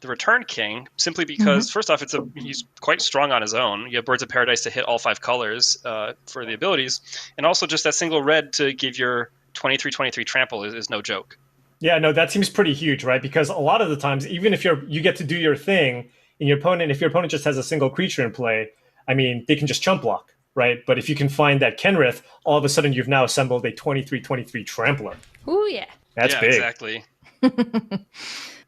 the Return King, simply because, first off, he's quite strong on his own. You have Birds of Paradise to hit all 5 colors for the abilities. And also just that single red to give your 23/23 trample is no joke. Yeah, no, that seems pretty huge, right? Because a lot of the times, even if you get to do your thing, and if your opponent just has a single creature in play, I mean, they can just chump block, right? But if you can find that Kenrith, all of a sudden you've now assembled a 23/23 trampler. Ooh, yeah. That's yeah, big. Exactly.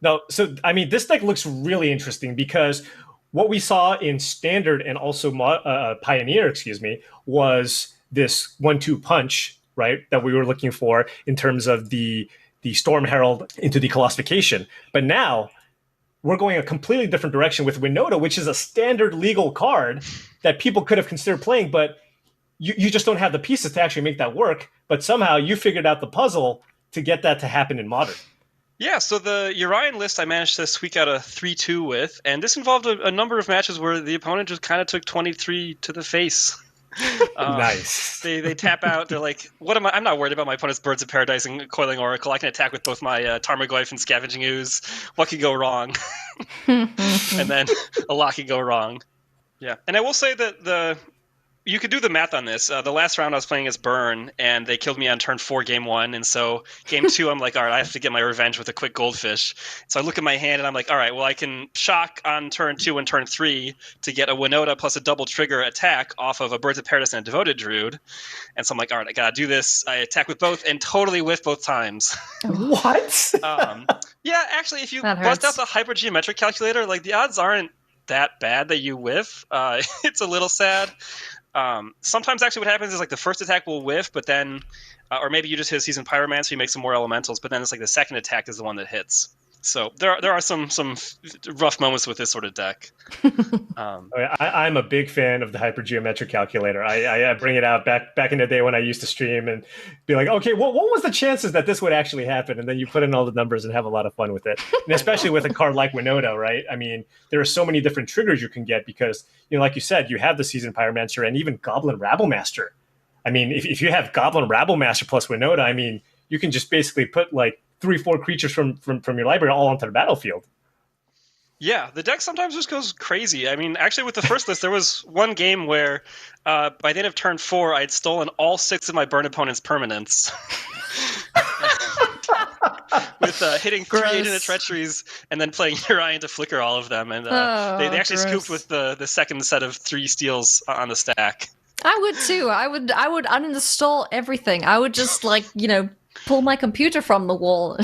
No, so I mean, this deck looks really interesting because what we saw in Standard and also Pioneer, was this 1-2 punch, right? That we were looking for in terms of the Storm Herald into the Colossification. But now we're going a completely different direction with Winota, which is a standard legal card that people could have considered playing, but you just don't have the pieces to actually make that work. But somehow you figured out the puzzle to get that to happen in Modern. Yeah, so the Urian list I managed to squeak out a 3-2 with, and this involved a number of matches where the opponent just kind of took 23 to the face. Nice. They tap out. They're like, "What am I? I'm not worried about my opponent's Birds of Paradise and Coiling Oracle. I can attack with both my Tarmogoyf and Scavenging Ooze. What could go wrong?" And then a lot could go wrong. Yeah, and I will say that you could do the math on this. The last round I was playing as Burn, and they killed me on turn 4, game 1. And so game 2, I'm like, all right, I have to get my revenge with a quick Goldfish. So I look at my hand, and I'm like, all right, well, I can shock on turn 2 and turn 3 to get a Winota plus a double trigger attack off of a Birds of Paradise and a Devoted Druid. And so I'm like, all right, I got to do this. I attack with both and totally whiff both times. What? Yeah, actually, if you That bust out hurts. the hypergeometric calculator, like the odds aren't that bad that you whiff. It's a little sad. Sometimes actually what happens is like the first attack will whiff, but then, or maybe you just hit a Seasoned Pyromancer, you make some more elementals, but then it's like the second attack is the one that hits. So there are some rough moments with this sort of deck. I'm a big fan of the hypergeometric calculator. I bring it out back in the day when I used to stream and be like, okay, what was the chances that this would actually happen? And then you put in all the numbers and have a lot of fun with it. And especially with a card like Winota, right? I mean, there are so many different triggers you can get because, like you said, you have the Seasoned Pyromancer and even Goblin Rabblemaster. I mean, if you have Goblin Rabblemaster plus Winota, I mean, you can just basically put like 3-4 creatures from your library all onto the battlefield. Yeah, the deck sometimes just goes crazy. I mean, actually, with the first list, there was one game where by the end of turn 4, I'd stolen all 6 of my burn opponent's permanents. with hitting Gross. 3 agent treacheries and then playing Uriah to flicker all of them. And they actually gross. scooped with the second set of 3 steals on the stack. I would too. I would uninstall everything. I would just pull my computer from the wall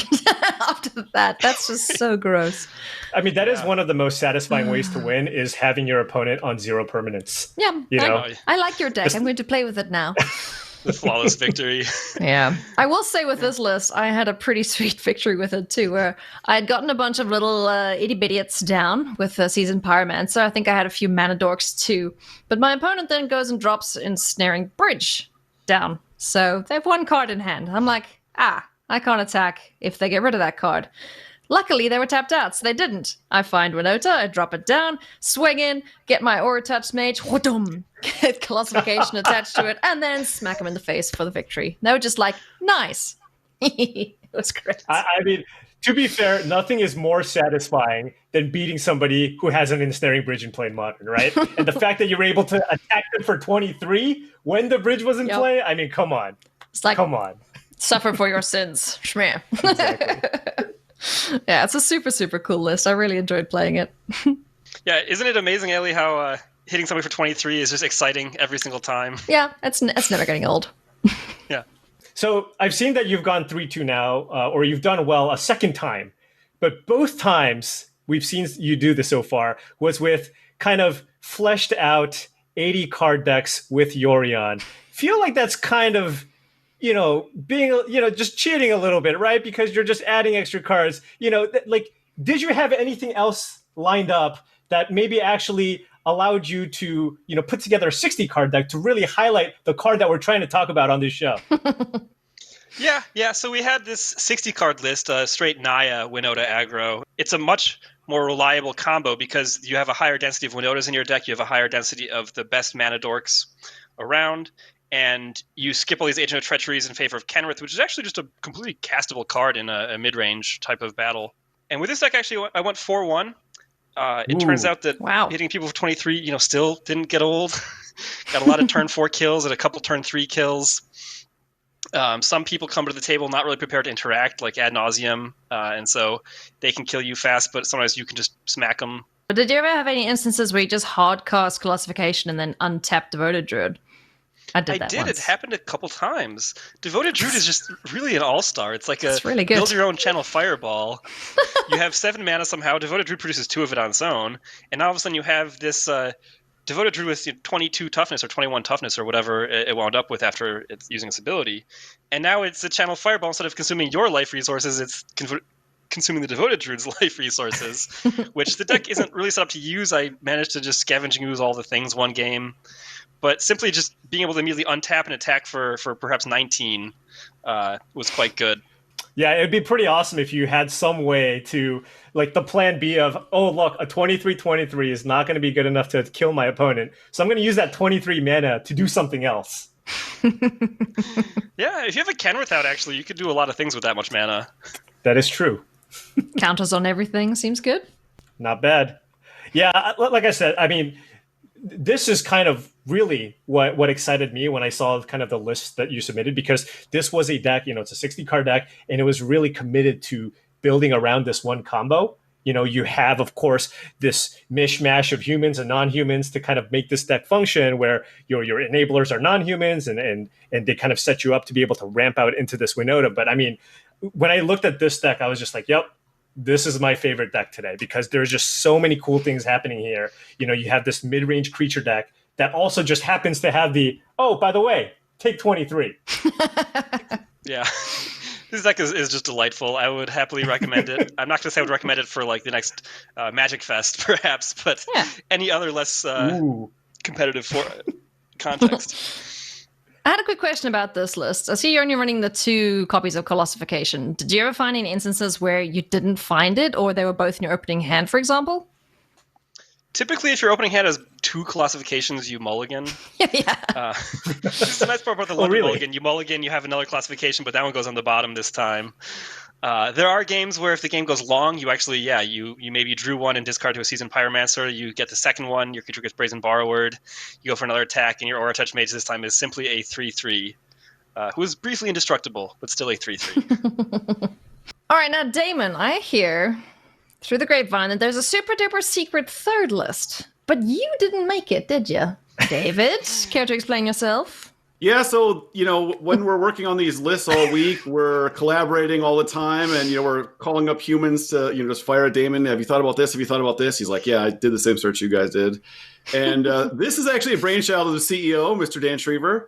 after that. That's just so gross. I mean, that is one of the most satisfying ways to win, is having your opponent on 0 permanence. Yeah, You know? I like your deck. I'm going to play with it now. The flawless victory. Yeah. I will say with this list, I had a pretty sweet victory with it too, where I had gotten a bunch of little itty-bitties down with Seasoned Pyromancer. I think I had a few Mana Dorks too. But my opponent then goes and drops Ensnaring Bridge down. So they have 1 card in hand. I'm like, I can't attack if they get rid of that card. Luckily, they were tapped out, so they didn't. I find Winota, I drop it down, swing in, get my Aura Touch Mage, get Colossification attached to it, and then smack them in the face for the victory. They were just like, nice. It was great. I mean, to be fair, nothing is more satisfying than beating somebody who has an Ensnaring Bridge in play in Modern, right? And the fact that you were able to attack them for 23 when the bridge was in play, I mean, come on. It's like, come on. Suffer for your sins. Shmeh. Exactly. Yeah, it's a super, super cool list. I really enjoyed playing it. Yeah, isn't it amazing, Ellie, how hitting somebody for 23 is just exciting every single time? Yeah, it's never getting old. Yeah. So I've seen that you've gone 3-2 now, or you've done well a second time. But both times we've seen you do this so far was with kind of fleshed out 80 card decks with Yorion. Feel like that's kind of, being, just cheating a little bit, right? Because you're just adding extra cards. Did you have anything else lined up that maybe actually allowed you to, put together a 60 card deck to really highlight the card that we're trying to talk about on this show? Yeah. So we had this 60 card list, straight Naya, Winota aggro. It's a much more reliable combo because you have a higher density of Winotas in your deck. You have a higher density of the best mana dorks around. And you skip all these Agent of Treacheries in favor of Kenrith, which is actually just a completely castable card in a mid-range type of battle. And with this deck, actually, I went 4-1. It turns out that hitting people for 23, still didn't get old. Got a lot of turn 4 kills and a couple turn 3 kills. Some people come to the table not really prepared to interact, like ad nauseum, and so they can kill you fast, but sometimes you can just smack them. But did you ever have any instances where you just hard cast Colossification and then untap Devoted Druid? I did. It happened a couple times. Devoted Druid is just really an all-star. It's like it's really good. Build your own channel fireball. You have 7 mana somehow. Devoted Druid produces 2 of it on its own, and now all of a sudden you have this Devoted Druid with 22 toughness or 21 toughness or whatever it wound up with after it's using its ability. And now it's a channel fireball. Instead of consuming your life resources, it's consuming the Devoted Druid's life resources, which the deck isn't really set up to use. I managed to just scavenge and use all the things one game. But simply just being able to immediately untap and attack for perhaps 19 was quite good. Yeah, it'd be pretty awesome if you had some way to, like, the plan B of, oh, look, a 23-23 is not going to be good enough to kill my opponent, so I'm going to use that 23 mana to do something else. Yeah, if you have a Kenrith out, actually, you could do a lot of things with that much mana. That is true. Counters on everything seems good. Not bad. Yeah, like I said, I mean, this is kind of really what excited me when I saw kind of the list that you submitted, because this was a deck, it's a 60 card deck, and it was really committed to building around this one combo. You have, of course, this mishmash of humans and non-humans to kind of make this deck function, where your enablers are non-humans and they kind of set you up to be able to ramp out into this Winota. But I mean, when I looked at this deck, I was just like, yep, this is my favorite deck today, because there's just so many cool things happening here. You have this mid-range creature deck that also just happens to have the, oh, by the way, take 23. Yeah. This deck is just delightful. I would happily recommend it. I'm not going to say I would recommend it for like the next Magic Fest, perhaps, but any other less competitive context. I had a quick question about this list. I see you're only running the 2 copies of Colossification. Did you ever find any instances where you didn't find it, or they were both in your opening hand, for example? Typically, if your opening hand has 2 Colossifications, you mulligan. Yeah. This is the nice part about the London mulligan. You mulligan, you have another Classification, but that one goes on the bottom this time. There are games where if the game goes long, you actually, you maybe drew one and discard to a Seasoned Pyromancer. You get the second one, your creature gets Brazen Borrowered. You go for another attack, and your Aura Touch Mage this time is simply a 3/3, who is briefly indestructible, but still a 3/3. All right, now, Damon, I hear through the grapevine that there's a super duper secret third list, but you didn't make it, did you? David, care to explain yourself? Yeah, so, when we're working on these lists all week, we're collaborating all the time, and, we're calling up humans to, just fire at Damon. Have you thought about this? Have you thought about this? He's like, yeah, I did the same search you guys did. And this is actually a brainchild of the CEO, Mr. Dan Schriever.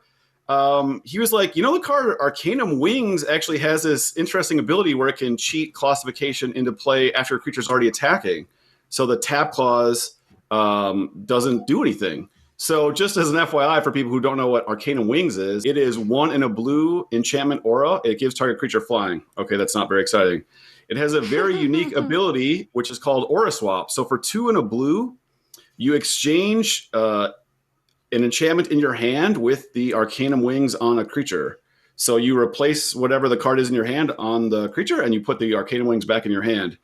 He was like, the card Arcanum Wings actually has this interesting ability where it can cheat classification into play after a creature's already attacking. So the tap clause doesn't do anything. So just as an FYI for people who don't know what Arcanum Wings is, it is 1 in a blue enchantment aura. It gives target creature flying. Okay, that's not very exciting. It has a very unique ability, which is called Aura Swap. So for 2 in a blue, you exchange an enchantment in your hand with the Arcanum Wings on a creature. So you replace whatever the card is in your hand on the creature, and you put the Arcanum Wings back in your hand.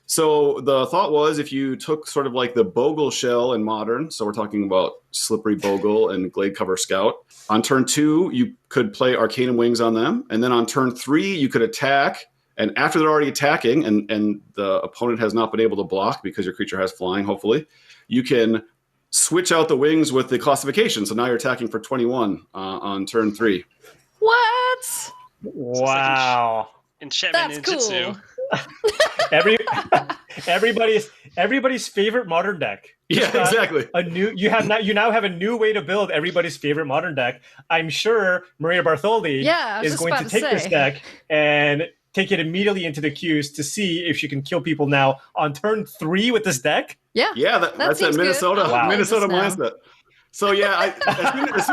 So the thought was, if you took sort of like the Bogle shell in Modern, so we're talking about Slippery Bogle and Glade Cover Scout, on turn 2, you could play Arcanum Wings on them. And then on turn 3, you could attack. And after they're already attacking and the opponent has not been able to block because your creature has flying, hopefully, you can switch out the wings with the classification. So now you're attacking for 21 on turn 3. What? Wow. Enchantment That's ninjutsu. cool. Everybody's favorite modern deck. Yeah, exactly. You now have a new way to build everybody's favorite modern deck. I'm sure Maria Bartholdi is going to take this deck and take it immediately into the queues to see if she can kill people now on turn 3 with this deck. Yeah, that's that Minnesota mindset. So yeah, as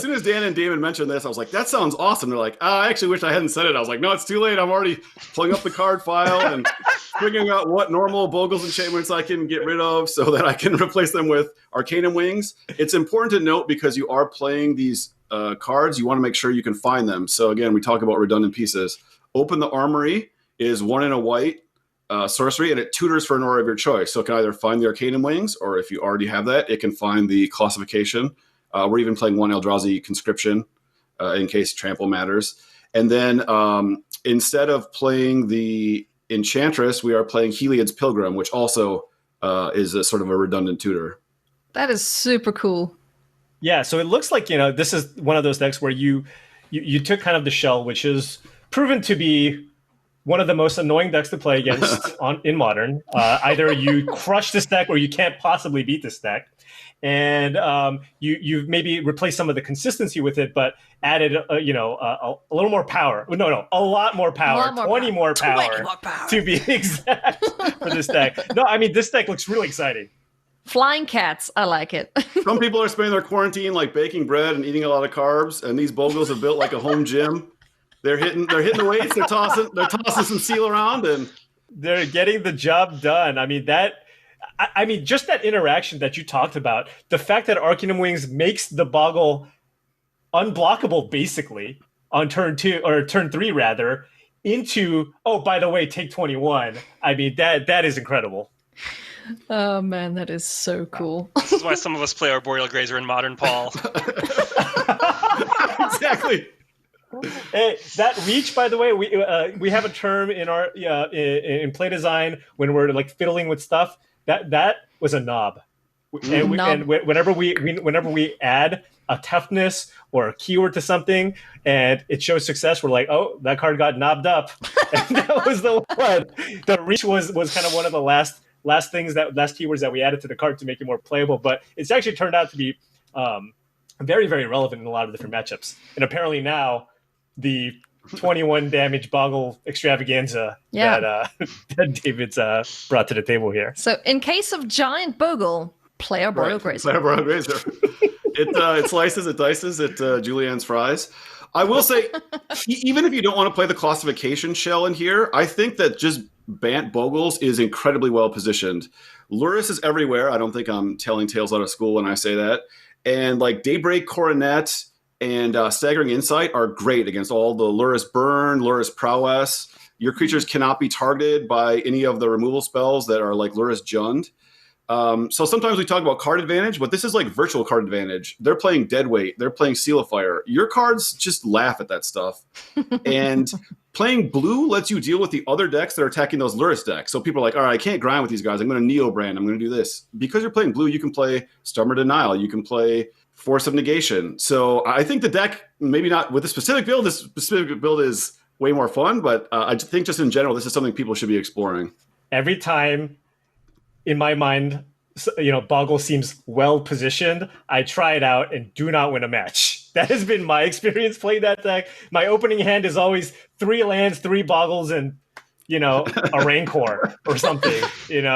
soon as Dan and Damon mentioned this, I was like, "That sounds awesome." They're like, "I actually wish I hadn't said it." I was like, "No, it's too late. I'm already pulling up the card file and figuring out what normal Bogles enchantments I can get rid of so that I can replace them with Arcanum Wings." It's important to note because you are playing these cards, you want to make sure you can find them. So again, we talk about redundant pieces. Open the Armory is 1 in a white. Sorcery, and it tutors for an aura of your choice. So it can either find the Arcanum Wings, or if you already have that, it can find the classification. We're even playing 1 Eldrazi Conscription in case trample matters. And then instead of playing the Enchantress, we are playing Heliod's Pilgrim, which also is a sort of a redundant tutor. That is super cool. Yeah, so it looks like, this is one of those decks where you took kind of the shell, which is proven to be one of the most annoying decks to play against in Modern. Either you crush this deck or you can't possibly beat this deck. And you've maybe replaced some of the consistency with it, but added a little more power. No, a lot more power. 20 more power to be exact for this deck. No, I mean, this deck looks really exciting. Flying cats, I like it. Some people are spending their quarantine like baking bread and eating a lot of carbs, and these Bogles have built like a home gym. They're hitting the weights. They're tossing some seal around, and they're getting the job done. I mean, just that interaction that you talked about, the fact that Arcanum Wings makes the Bogle unblockable basically on turn 2 or turn 3 rather, into, oh, by the way, take 21. I mean, that is incredible. Oh man, that is so cool. This is why some of us play Arboreal Grazer in Modern, Paul. Exactly. Hey, that reach, by the way, we have a term in our in play design when we're like fiddling with stuff. That was a knob, and whenever we add a toughness or a keyword to something and it shows success, we're like, oh, that card got knobbed up, and that was the one. The reach was kind of one of the last keywords that we added to the card to make it more playable, but it's actually turned out to be very, very relevant in a lot of different matchups, and apparently now the 21 damage Bogle extravaganza that David's brought to the table here. So in case of giant Bogle, play Arboreal Grazer. Play Arboreal Grazer. It slices, it dices, it Julienne's fries. I will say, even if you don't want to play the classification shell in here, I think that just Bant Bogles is incredibly well positioned. Luris is everywhere. I don't think I'm telling tales out of school when I say that. And like Daybreak Coronet and Staggering Insight are great against all the Luris Burn, Luris Prowess. Your creatures cannot be targeted by any of the removal spells that are like Luris Jund. So sometimes we talk about card advantage, but this is like virtual card advantage. They're playing Deadweight. They're playing Seal of Fire. Your cards just laugh at that stuff. And playing blue lets you deal with the other decks that are attacking those Lurrus decks. So people are like, all right, I can't grind with these guys. I'm going to Neo Brand. I'm going to do this. Because you're playing blue, you can play Storm of Denial. You can play Force of Negation. So I think the deck, maybe not with a specific build, this specific build is way more fun, but I think just in general, this is something people should be exploring. Every time, in my mind, Boggle seems well positioned, I try it out and do not win a match. That has been my experience playing that deck. My opening hand is always 3 lands, 3 Boggles, and a Rancor or something. And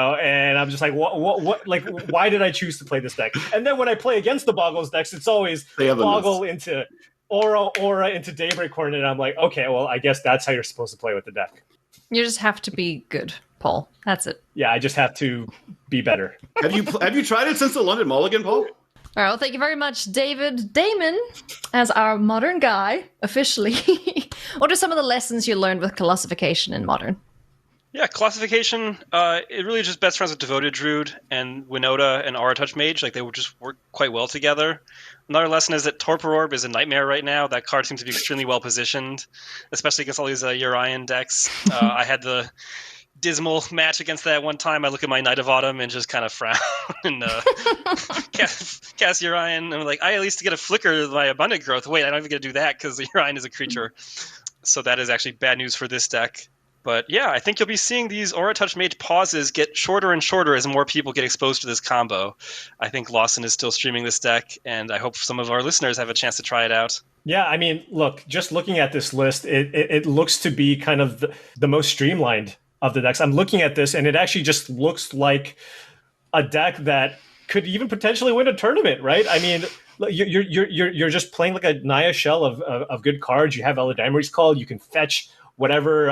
I'm just like, what? Like, why did I choose to play this deck? And then when I play against the Boggles decks, it's always Boggle into Aura into Daybreak Hornet. And I'm like, okay, well, I guess that's how you're supposed to play with the deck. You just have to be good, Paul. That's it. Yeah, I just have to be better. Have you tried it since the London Mulligan, Paul? All right, well, thank you very much, David. Damon, as our modern guy, officially, what are some of the lessons you learned with Colossification in Modern? Yeah, Colossification, it really just best friends with Devoted Druid and Winota and Aura Touch Mage. Like, they would just work quite well together. Another lesson is that Torpor Orb is a nightmare right now. That card seems to be extremely well positioned, especially against all these Urian decks. I had the dismal match against that one time. I look at my Knight of Autumn and just kind of frown and cast Urian. And I'm like, I at least get a flicker of my Abundant Growth. Wait, I don't even get to do that because Urian is a creature. So that is actually bad news for this deck. But yeah, I think you'll be seeing these Aura Touch Mage pauses get shorter and shorter as more people get exposed to this combo. I think Lawson is still streaming this deck, and I hope some of our listeners have a chance to try it out. Yeah, I mean, look, just looking at this list, it looks to be kind of the most streamlined of the decks. I'm looking at this, and it actually just looks like a deck that could even potentially win a tournament, right? I mean, you're just playing like a Naya shell of good cards. You have Eladamri's Call. You can fetch whatever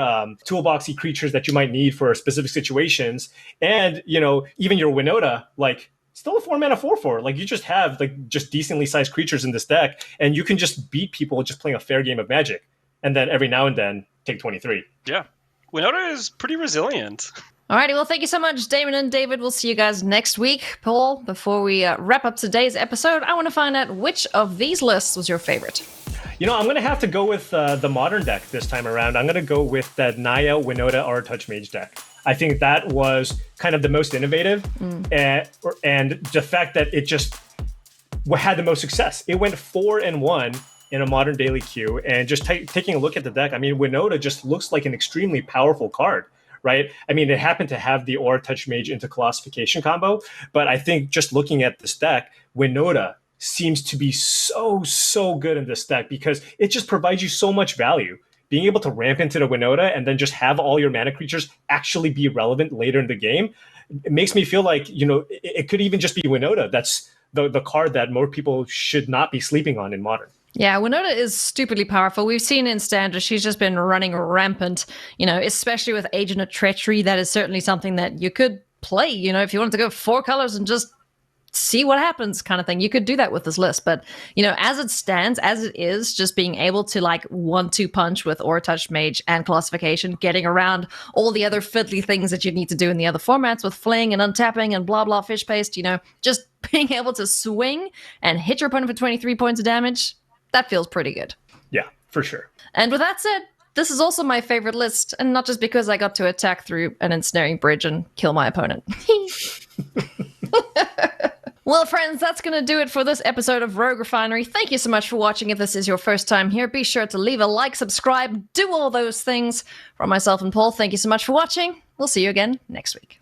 toolboxy creatures that you might need for specific situations. And, even your Winota, like, still a 4-mana 4/4. Like, you just have just decently sized creatures in this deck, and you can just beat people just playing a fair game of Magic. And then every now and then take 23. Yeah. Winota is pretty resilient. Alrighty, well, thank you so much, Damon and David. We'll see you guys next week. Paul, before we wrap up today's episode, I want to find out which of these lists was your favorite. I'm going to have to go with the Modern deck this time around. I'm going to go with that Naya Winota Aura Touch Mage deck. I think that was kind of the most innovative, and the fact that it just had the most success. It went 4-1 in a Modern daily queue, and just taking a look at the deck, I mean, Winota just looks like an extremely powerful card, right? I mean, it happened to have the Aura Touch Mage into Colossification combo, but I think just looking at this deck, Winota seems to be so good in this deck because it just provides you so much value. Being able to ramp into the Winota and then just have all your mana creatures actually be relevant later in the game, it makes me feel like, it could even just be Winota. That's the card that more people should not be sleeping on in Modern. Yeah, Winota is stupidly powerful. We've seen in Standard, she's just been running rampant, especially with Agent of Treachery. That is certainly something that you could play, if you wanted to go 4 colors and just see what happens kind of thing. You could do that with this list. But, as it stands, as it is, just being able to 1-2 punch with Aura Touch Mage and Colossification, getting around all the other fiddly things that you need to do in the other formats with Fling and Untapping and blah, blah, Fish Paste, just being able to swing and hit your opponent for 23 points of damage, that feels pretty good. Yeah, for sure. And with that said, this is also my favorite list, and not just because I got to attack through an ensnaring bridge and kill my opponent. Well, friends, that's going to do it for this episode of Rogue Refinery. Thank you so much for watching. If this is your first time here, be sure to leave a like, subscribe, do all those things. From myself and Paul, thank you so much for watching. We'll see you again next week.